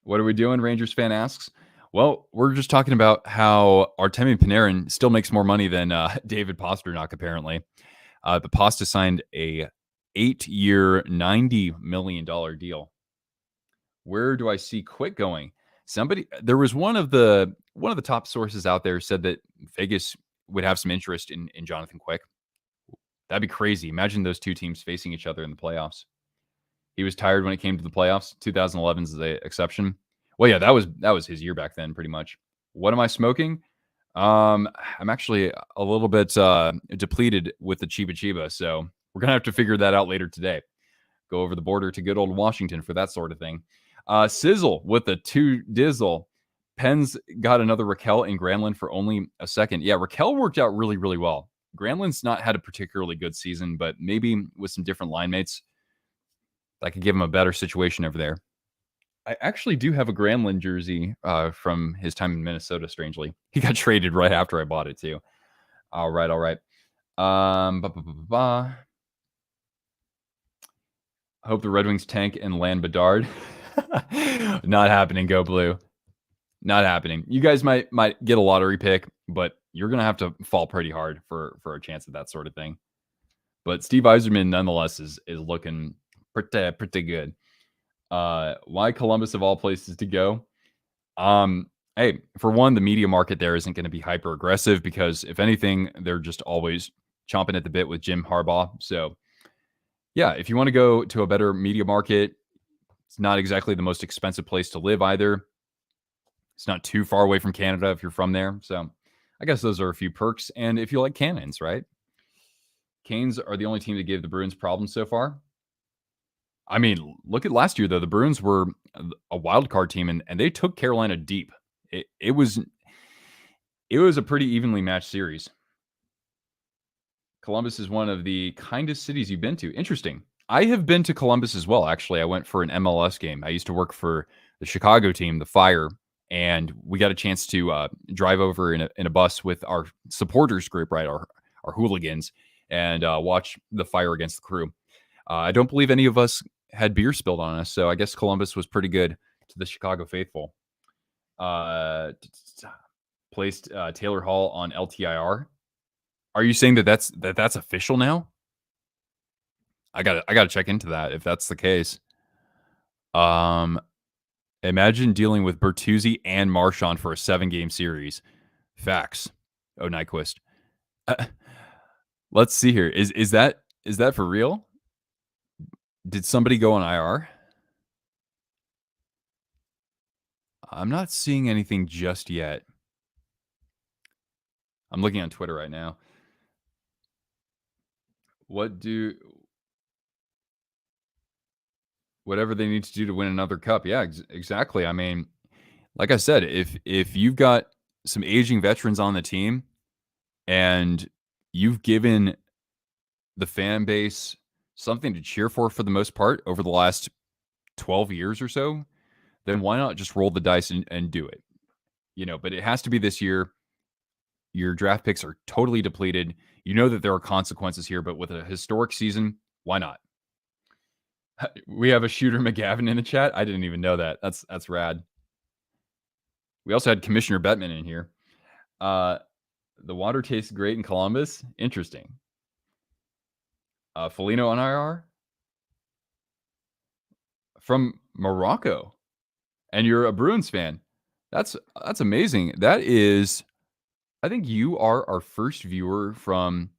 What are we doing? Rangers fan asks. Well, we're just talking about how Artemi Panarin still makes more money than David Pastrnak, apparently. The Pasta signed a 8-year, $90 million deal. Where do I see Quick going? There was one of the top sources out there said that Vegas would have some interest in Jonathan Quick. That'd be crazy. Imagine those two teams facing each other in the playoffs. He was tired when it came to the playoffs. 2011 is the exception. Well, yeah, that was his year back then, pretty much. What am I smoking? I'm actually a little bit depleted with the Chiba Chiba, so we're gonna have to figure that out later today. Go over the border to good old Washington for that sort of thing. Sizzle with the 2 Dizzle. Pens got another Raquel in Granlund for only a second. Yeah, Raquel worked out really, really well. Granlund's not had a particularly good season, but maybe with some different line mates, that could give him a better situation over there. I actually do have a Granlund jersey from his time in Minnesota, strangely. He got traded right after I bought it, too. All right. I hope the Red Wings tank and land Bedard. Not happening, go blue. Not happening. You guys might get a lottery pick, but you're going to have to fall pretty hard for a chance at that sort of thing. But Steve Yzerman, nonetheless, is looking pretty good. Why Columbus of all places to go? Hey, for one, the media market there isn't going to be hyper aggressive because if anything, they're just always chomping at the bit with Jim Harbaugh. So yeah, if you want to go to a better media market, it's not exactly the most expensive place to live either. It's not too far away from Canada if you're from there. So I guess those are a few perks. And if you like cannons, right? Canes are the only team that gave the Bruins problems so far. I mean, look at last year, though. The Bruins were a wild card team, and they took Carolina deep. It was a pretty evenly matched series. Columbus is one of the kindest cities you've been to. Interesting. I have been to Columbus as well, actually. I went for an MLS game. I used to work for the Chicago team, the Fire, and we got a chance to drive over in a bus with our supporters group, right, our hooligans, and watch the Fire against the Crew. I don't believe any of us had beer spilled on us, so I guess Columbus was pretty good to the Chicago faithful. Placed Taylor Hall on LTIR. Are you saying that's official now? I gotta check into that if that's the case. Imagine dealing with Bertuzzi and Marchand for a 7-game series. Facts. Oh, Nyquist. Uh, let's see here. Is that for real? Did somebody go on IR? I'm not seeing anything just yet. I'm looking on Twitter right now. Whatever they need to do to win another cup. Yeah, exactly. I mean, like I said, if you've got some aging veterans on the team and you've given the fan base something to cheer for the most part over the last 12 years or so, then why not just roll the dice and do it? But it has to be this year. Your draft picks are totally depleted. You know that there are consequences here, but with a historic season, why not? We have a Shooter McGavin in the chat. I didn't even know that. That's rad. We also had Commissioner Bettman in here. The water tastes great in Columbus. Interesting. Foligno on IR from Morocco, and you're a Bruins fan. That's amazing. That is, I think you are our first viewer from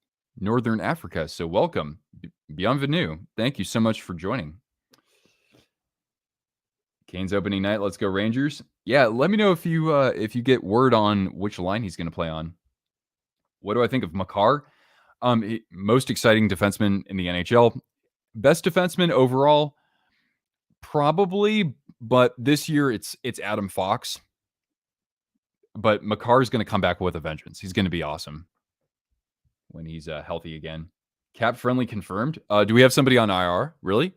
Northern Africa. So welcome, bienvenue. Thank you so much for joining. Kane's opening night. Let's go Rangers. Yeah, let me know if you get word on which line he's going to play on. What do I think of Makar? Most exciting defenseman in the NHL. Best defenseman overall, probably, but this year it's Adam Fox. But Makar is going to come back with a vengeance. He's going to be awesome when he's healthy again. Cap friendly confirmed. Do we have somebody on IR? Really?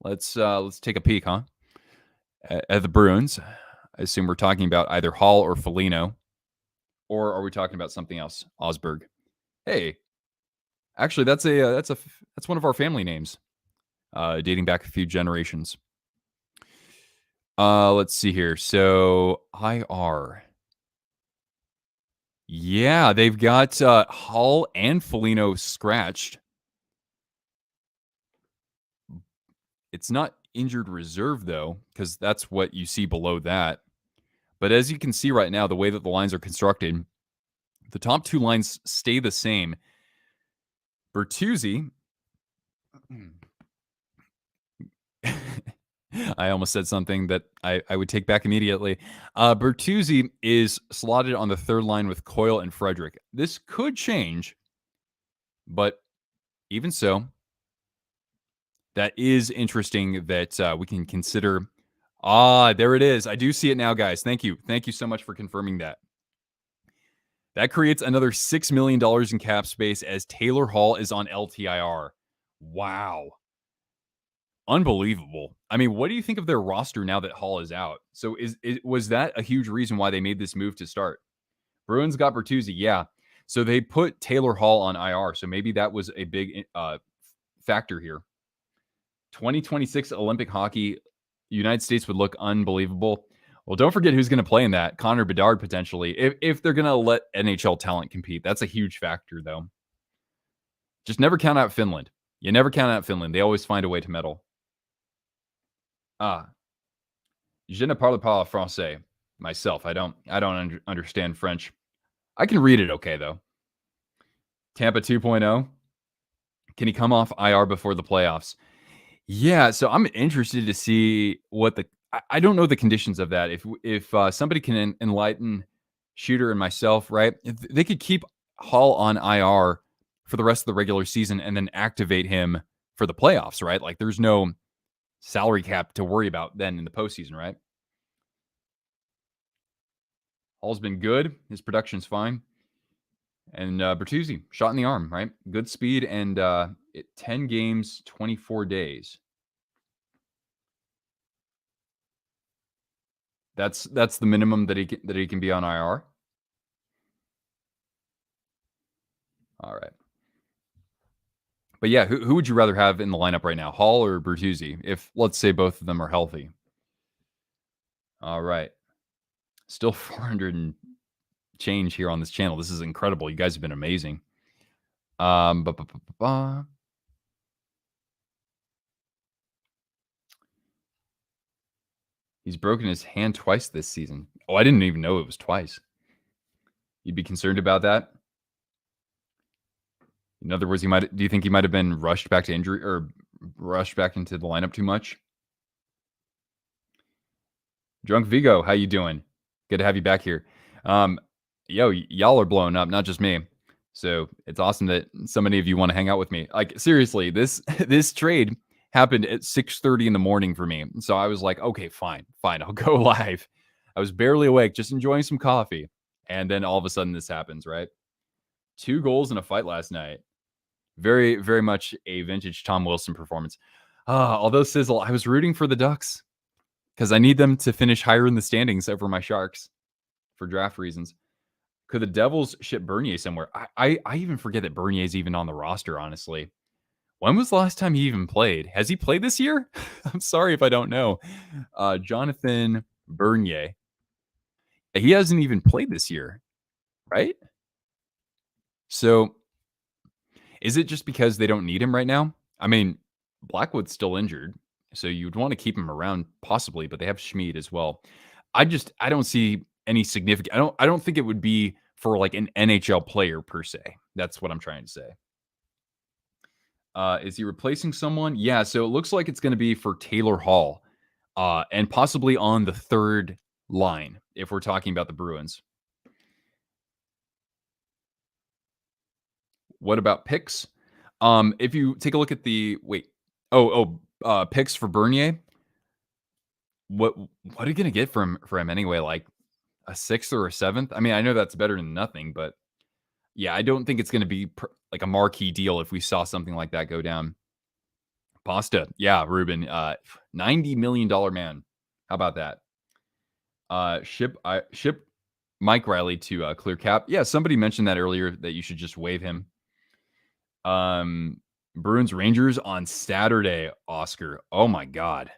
Let's take a peek, huh? At the Bruins, I assume we're talking about either Hall or Foligno, or are we talking about something else? Osberg. Hey, actually, that's one of our family names, dating back a few generations. Let's see here. So IR. Yeah, they've got Hall and Foligno scratched. It's not injured reserve, though, because that's what you see below that. But as you can see right now, the way that the lines are constructed, the top two lines stay the same. Bertuzzi. I almost said something that I would take back immediately. Bertuzzi is slotted on the third line with Coyle and Frederick. This could change, but even so, that is interesting that we can consider. There it is. I do see it now, guys. Thank you. Thank you so much for confirming that. That creates another $6 million in cap space as Taylor Hall is on LTIR. Wow. Unbelievable. I mean, what do you think of their roster now that Hall is out? So was that a huge reason why they made this move to start? Bruins got Bertuzzi, yeah. So they put Taylor Hall on IR. So maybe that was a big factor here. 2026 Olympic hockey, United States would look unbelievable. Well, don't forget who's going to play in that. Connor Bedard, potentially. If they're going to let NHL talent compete. That's a huge factor, though. Just never count out Finland. You never count out Finland. They always find a way to medal. Je ne parle pas français myself. I don't understand French. I can read it okay, though. Tampa 2.0. Can he come off IR before the playoffs? Yeah, so I'm interested to see what I don't know the conditions of that. If somebody can enlighten Shooter and myself, right? If they could keep Hall on IR for the rest of the regular season and then activate him for the playoffs, right? Like there's no salary cap to worry about then in the postseason, right? Hall's been good. His production's fine. And Bertuzzi, shot in the arm, right? Good speed and 10 games, 24 days. That's the minimum that he can be on IR. All right. But yeah, who would you rather have in the lineup right now, Hall or Bertuzzi? If let's say both of them are healthy. All right. Still 400 and change here on this channel. This is incredible. You guys have been amazing. He's broken his hand twice this season. Oh, I didn't even know it was twice. You'd be concerned about that? In other words, do you think he might have been rushed back to injury or rushed back into the lineup too much? Drunk Vigo, how you doing? Good to have you back here. Um, y'all are blowing up, not just me. So it's awesome that so many of you want to hang out with me. Like seriously, this this trade happened at 6:30 in the morning for me. So I was like, okay, fine, I'll go live. I was barely awake, just enjoying some coffee, and then all of a sudden this happens. Right, 2 goals in a fight last night. Very, very much a vintage Tom Wilson performance. Although Sizzle, I was rooting for the Ducks because I need them to finish higher in the standings over my Sharks for draft reasons. Could the Devils ship Bernier somewhere? I even forget that Bernier's even on the roster, honestly. When was the last time he even played? Has he played this year? I'm sorry if I don't know. Jonathan Bernier. He hasn't even played this year, right? So is it just because they don't need him right now? I mean, Blackwood's still injured, so you'd want to keep him around possibly, but they have Schmid as well. I don't see any significant. I don't think it would be for like an NHL player per se. That's what I'm trying to say. Is he replacing someone? Yeah, so it looks like it's going to be for Taylor Hall, and possibly on the third line if we're talking about the Bruins. What about picks? If you take a look at the picks for Bernier, what are you gonna get for him anyway? Like a 6th or a 7th? I mean, I know that's better than nothing, but yeah, I don't think it's gonna be like a marquee deal if we saw something like that go down. Pasta, yeah, Ruben, $90 million man. How about that? Ship Mike Riley to clear cap. Yeah, somebody mentioned that earlier that you should just waive him. Bruins Rangers on Saturday, Oscar. Oh my God.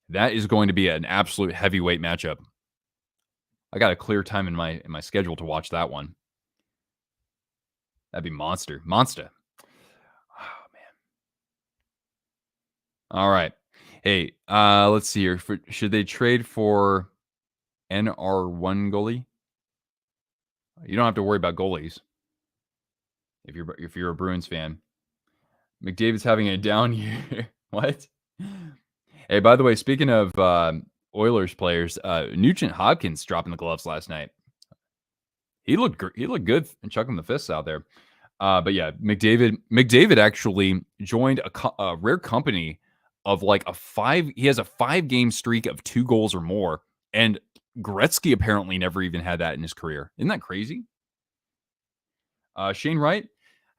That is going to be an absolute heavyweight matchup. I got a clear time in my schedule to watch that one. That'd be monster. Oh man. All right. Hey, let's see here. Should they trade for NR1 goalie? You don't have to worry about goalies if you're a Bruins fan. McDavid's having a down year. What? Hey, by the way, speaking of Oilers players, Nugent Hopkins dropping the gloves last night. He looked good and chucking the fists out there. But yeah, McDavid actually joined a rare company of like he has a 5-game streak of 2 goals or more, and Gretzky apparently never even had that in his career. Isn't that crazy? Shane Wright,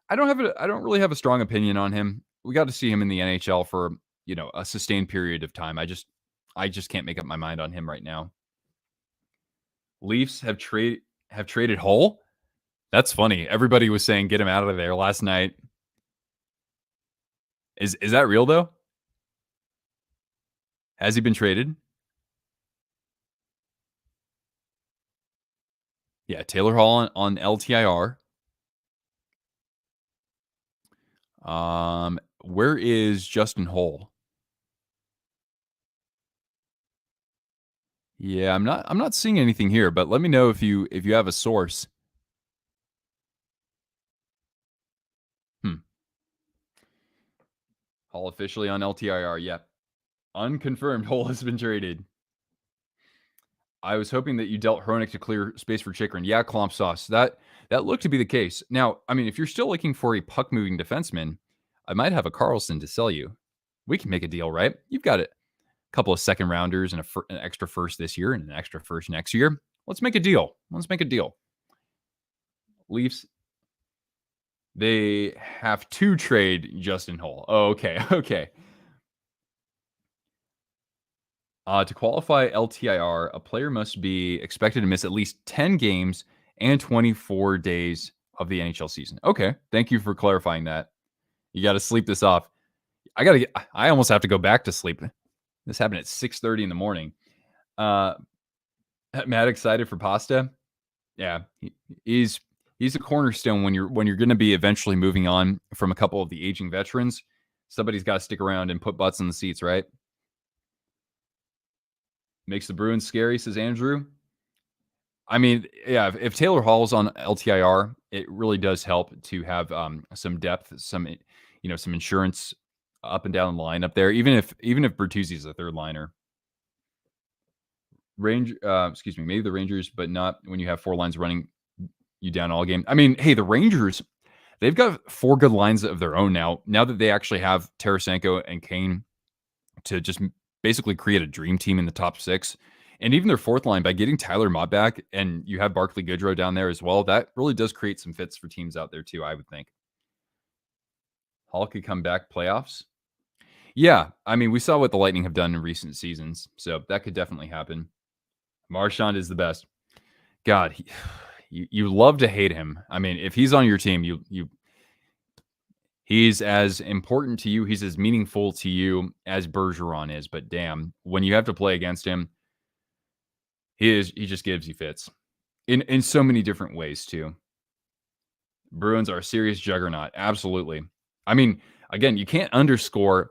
I don't really have a strong opinion on him. We got to see him in the NHL for, a sustained period of time. I just can't make up my mind on him right now. Leafs have traded Hull. That's funny. Everybody was saying get him out of there last night. Is that real though? Has he been traded? Yeah, Taylor Hall on LTIR. Where is Justin Hull? Yeah, I'm not seeing anything here, but let me know if you have a source. Hull officially on LTIR. Yep. Unconfirmed. Hull has been traded. I was hoping that you dealt Hronik to clear space for Chychrun. Yeah, Clump Sauce. That looked to be the case. Now, I mean, if you're still looking for a puck-moving defenseman, I might have a Carlson to sell you. We can make a deal, right? You've got a couple of second rounders and an extra first this year and an extra first next year. Let's make a deal. Leafs, they have to trade Justin Hull. Oh, okay. To qualify LTIR, a player must be expected to miss at least 10 games and 24 days of the NHL season. Okay, thank you for clarifying that. You got to sleep this off. I almost have to go back to sleep. This happened at 6:30 in the morning. Matt excited for Pasta. Yeah, he's a cornerstone when you're going to be eventually moving on from a couple of the aging veterans. Somebody's got to stick around and put butts in the seats, right? Makes the Bruins scary, says Andrew. I mean, yeah, if Taylor Hall's on LTIR, it really does help to have some depth, some some insurance up and down the line up there. Even if Bertuzzi is a third liner, excuse me, maybe the Rangers, but not when you have four lines running you down all game. I mean, hey, the Rangers, they've got four good lines of their own now. Now that they actually have Tarasenko and Kane to just basically create a dream team in the top six. And even their fourth line, by getting Tyler Mott back, and you have Barclay Goodrow down there as well, that really does create some fits for teams out there too, I would think. Hall could come back playoffs. Yeah, I mean, we saw what the Lightning have done in recent seasons, so that could definitely happen. Marchand is the best. God, you love to hate him. I mean, if he's on your team, he's as important to you, he's as meaningful to you as Bergeron is. But damn, when you have to play against him, he just gives you fits in so many different ways too. Bruins are a serious juggernaut. Absolutely. I mean, again, you can't underscore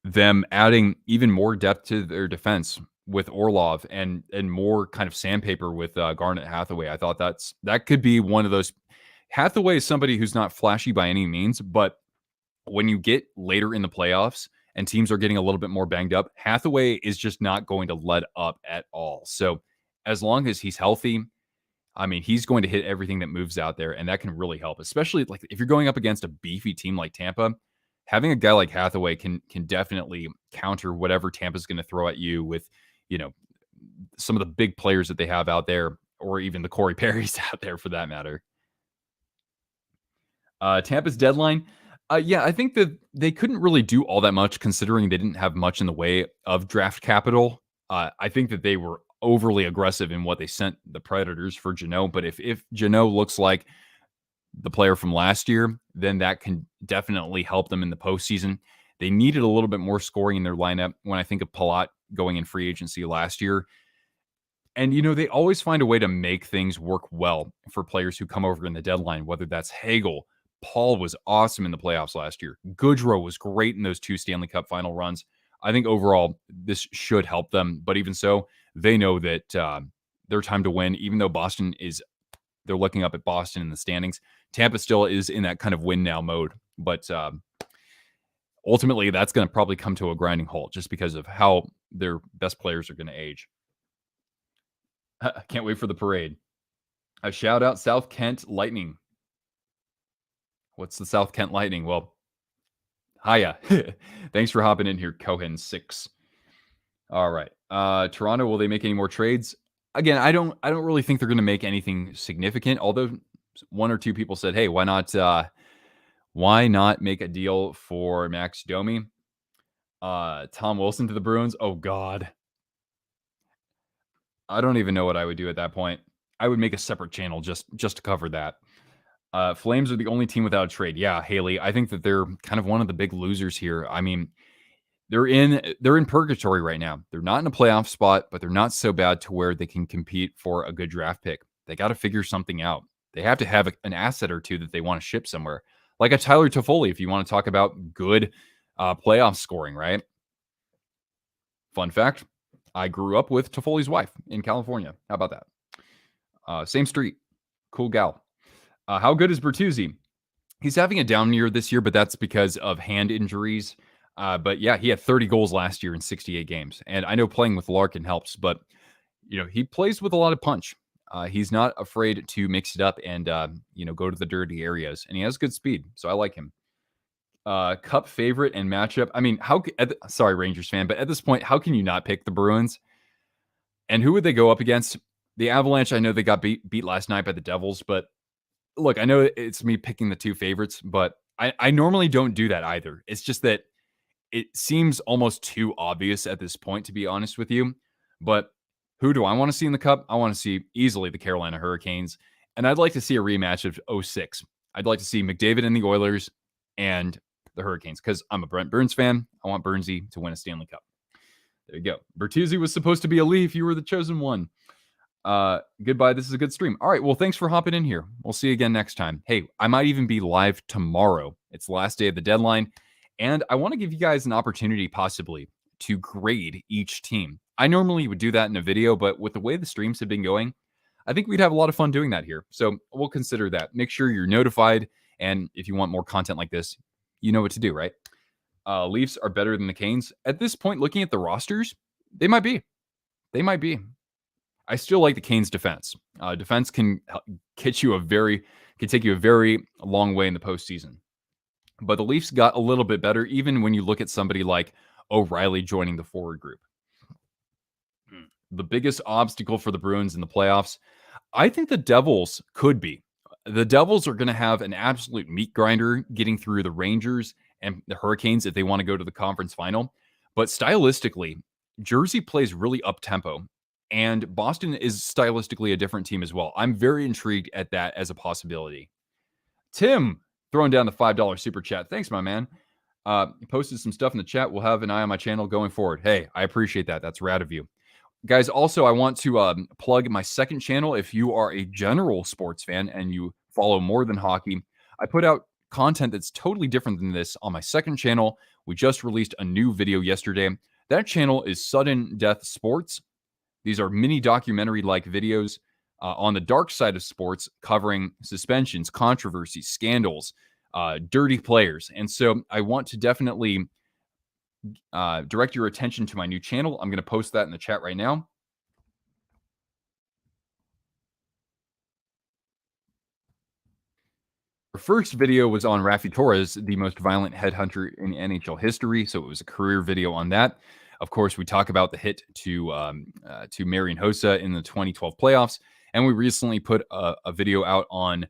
them adding even more depth to their defense with Orlov and more kind of sandpaper with Garnet Hathaway. I thought that could be one of those. Hathaway is somebody who's not flashy by any means, but when you get later in the playoffs and teams are getting a little bit more banged up, Hathaway is just not going to let up at all. So as long as he's healthy, I mean, he's going to hit everything that moves out there, and that can really help, especially like if you're going up against a beefy team like Tampa. Having a guy like Hathaway can definitely counter whatever Tampa's going to throw at you with, some of the big players that they have out there, or even the Corey Perrys out there for that matter. Tampa's deadline. Yeah, I think that they couldn't really do all that much considering they didn't have much in the way of draft capital. I think that they were overly aggressive in what they sent the Predators for Jeannot. But if Jeannot looks like the player from last year, then that can definitely help them in the postseason. They needed a little bit more scoring in their lineup when I think of Palat going in free agency last year. And, they always find a way to make things work well for players who come over in the deadline, whether that's Hagel. Paul was awesome in the playoffs last year. Goodrow was great in those two Stanley Cup final runs. I think overall this should help them. But even so, they know that their time to win, even though they're looking up at Boston in the standings. Tampa still is in that kind of win now mode. But ultimately, that's going to probably come to a grinding halt just because of how their best players are going to age. Can't wait for the parade. A shout out South Kent Lightning. What's the South Kent Lightning? Well, hiya. Thanks for hopping in here, Cohen6. All right. Toronto, will they make any more trades? Again, I don't really think they're going to make anything significant, although one or two people said, hey, why not make a deal for Max Domi? Tom Wilson to the Bruins. Oh, God. I don't even know what I would do at that point. I would make a separate channel just to cover that. Flames are the only team without a trade. Yeah, Haley, I think that they're kind of one of the big losers here. I mean, they're in purgatory right now. They're not in a playoff spot, but they're not so bad to where they can compete for a good draft pick. They got to figure something out. They have to have an asset or two that they want to ship somewhere, like a Tyler Toffoli, if you want to talk about good playoff scoring, right? Fun fact, I grew up with Toffoli's wife in California. How about that? Same street. Cool gal. How good is Bertuzzi? He's having a down year this year, but that's because of hand injuries. But yeah, he had 30 goals last year in 68 games. And I know playing with Larkin helps, but he plays with a lot of punch. He's not afraid to mix it up and go to the dirty areas. And he has good speed, so I like him. Cup favorite and matchup. I mean, sorry, Rangers fan, but at this point, how can you not pick the Bruins? And who would they go up against? The Avalanche. I know they got beat last night by the Devils, but look, I know it's me picking the two favorites, but I normally don't do that either. It's just that it seems almost too obvious at this point, to be honest with you. But who do I want to see in the Cup? I want to see easily the Carolina Hurricanes, and I'd like to see a rematch of 2006. I'd like to see McDavid and the Oilers and the Hurricanes, because I'm a Brent Burns fan. I want Burnsy to win a Stanley Cup. There you go. Bertuzzi was supposed to be a Leaf. You were the chosen one. Goodbye. This is a good stream. All right. Well, thanks for hopping in here. We'll see you again next time. Hey, I might even be live tomorrow. It's the last day of the deadline. And I want to give you guys an opportunity possibly to grade each team. I normally would do that in a video, but with the way the streams have been going, I think we'd have a lot of fun doing that here. So we'll consider that. Make sure you're notified. And if you want more content like this, you know what to do, right? Leafs are better than the Canes. At this point, looking at the rosters, they might be. They might be. I still like the Canes' defense. Defense can take you a very long way in the postseason. But the Leafs got a little bit better, even when you look at somebody like O'Reilly joining the forward group. The biggest obstacle for the Bruins in the playoffs, I think the Devils could be. The Devils are going to have an absolute meat grinder getting through the Rangers and the Hurricanes if they want to go to the conference final. But stylistically, Jersey plays really up-tempo, and Boston is stylistically a different team as well. I'm very intrigued at that as a possibility. Tim, throwing down the $5 super chat. Thanks, my man. Posted some stuff in the chat. We'll have an eye on my channel going forward. Hey, I appreciate that. That's rad of you. Guys, also, I want to plug my second channel. If you are a general sports fan and you follow more than hockey, I put out content that's totally different than this on my second channel. We just released a new video yesterday. That channel is Sudden Death Sports. These are mini documentary-like videos on the dark side of sports, covering suspensions, controversies, scandals, dirty players. And so I want to definitely direct your attention to my new channel. I'm going to post that in the chat right now. Our first video was on Raffi Torres, the most violent headhunter in NHL history. So it was a career video on that. Of course, we talk about the hit to Marian Hossa in the 2012 playoffs. And we recently put a video out on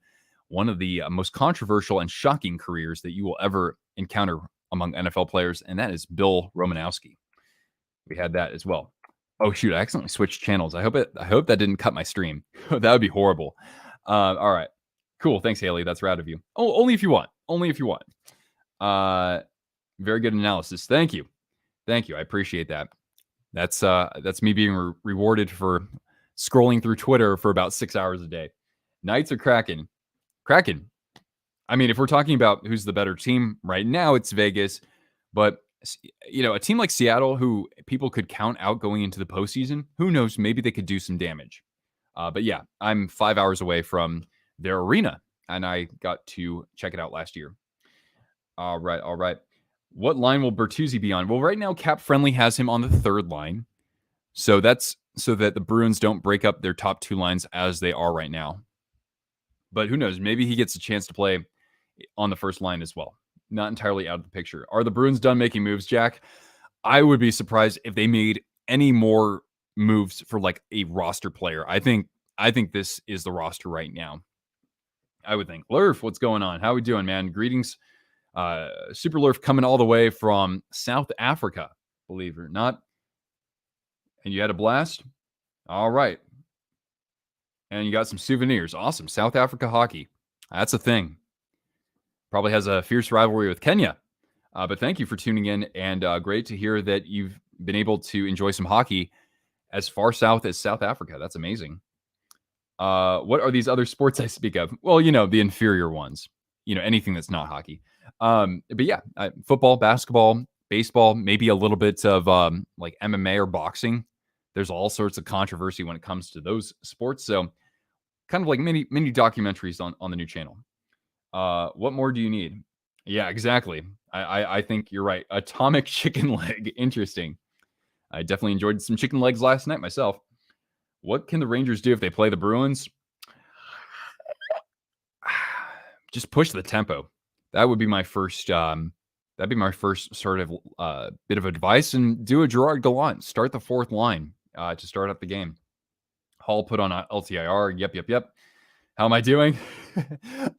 one of the most controversial and shocking careers that you will ever encounter among NFL players, and that is Bill Romanowski. We had that as well. Oh shoot, I accidentally switched channels. I hope that didn't cut my stream. That would be horrible. All right. Cool. Thanks, Haley. That's rad of you. Oh, only if you want. Only if you want. Very good analysis. Thank you. Thank you. I appreciate that. That's me being rewarded for scrolling through Twitter for about 6 hours a day. Knights are Kraken. Kraken. I mean, if we're talking about who's the better team right now, it's Vegas. But, you know, a team like Seattle, who people could count out going into the postseason, who knows? Maybe they could do some damage. But yeah, I'm 5 hours away from their arena, and I got to check it out last year. All right. What line will Bertuzzi be on? Well, right now, Cap Friendly has him on the third line. So that's so that the Bruins don't break up their top two lines as they are right now. But who knows? Maybe he gets a chance to play on the first line as well. Not entirely out of the picture. Are the Bruins done making moves, Jack? I would be surprised if they made any more moves for like a roster player. I think this is the roster right now. I would think. Lurf, what's going on? How we doing, man? Greetings. Super Lurf coming all the way from South Africa, believe it or not. And you had a blast? All right. And you got some souvenirs. Awesome. South Africa hockey. That's a thing. Probably has a fierce rivalry with Kenya. But thank you for tuning in. And great to hear that you've been able to enjoy some hockey as far south as South Africa. That's amazing. What are these other sports I speak of? Well, you know, the inferior ones. You know, anything that's not hockey. But yeah, football, basketball, baseball, maybe a little bit of like MMA or boxing. There's all sorts of controversy when it comes to those sports. So kind of like mini documentaries on the new channel. What more do you need? Yeah, exactly. I think you're right. Atomic chicken leg. Interesting. I definitely enjoyed some chicken legs last night myself. What can the Rangers do if they play the Bruins? Just push the tempo. That would be my first. That'd be my first sort of bit of advice, and do a Gerard Gallant. Start the fourth line to start up the game. Hall put on a LTIR. Yep. How am I doing?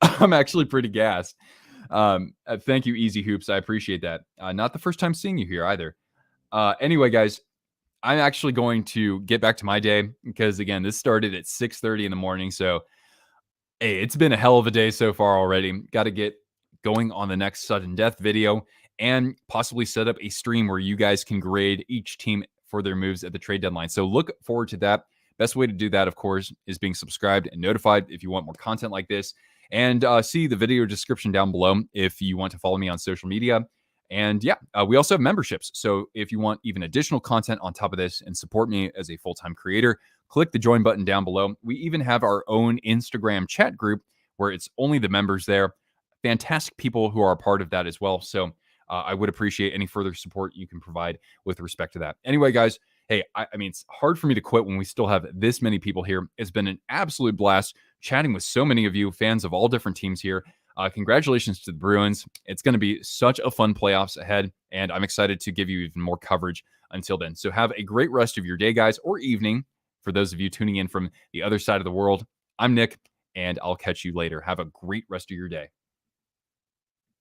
I'm actually pretty gassed. Thank you, Easy Hoops. I appreciate that. Not the first time seeing you here either. Anyway, guys, I'm actually going to get back to my day because, again, this started at 6:30 in the morning. So, hey, it's been a hell of a day so far already. Got to get going on the next sudden death video and possibly set up a stream where you guys can grade each team for their moves at the trade deadline. So look forward to that. Best way to do that, of course, is being subscribed and notified if you want more content like this. And see the video description down below if you want to follow me on social media. And yeah, we also have memberships. So if you want even additional content on top of this and support me as a full-time creator, click the join button down below. We even have our own Instagram chat group where it's only the members there. Fantastic people who are a part of that as well. So I would appreciate any further support you can provide with respect to that. Anyway, guys, hey, I mean, it's hard for me to quit when we still have this many people here. It's been an absolute blast chatting with so many of you, fans of all different teams here. Congratulations to the Bruins. It's going to be such a fun playoffs ahead, and I'm excited to give you even more coverage until then. So have a great rest of your day, guys, or evening. For those of you tuning in from the other side of the world, I'm Nick, and I'll catch you later. Have a great rest of your day.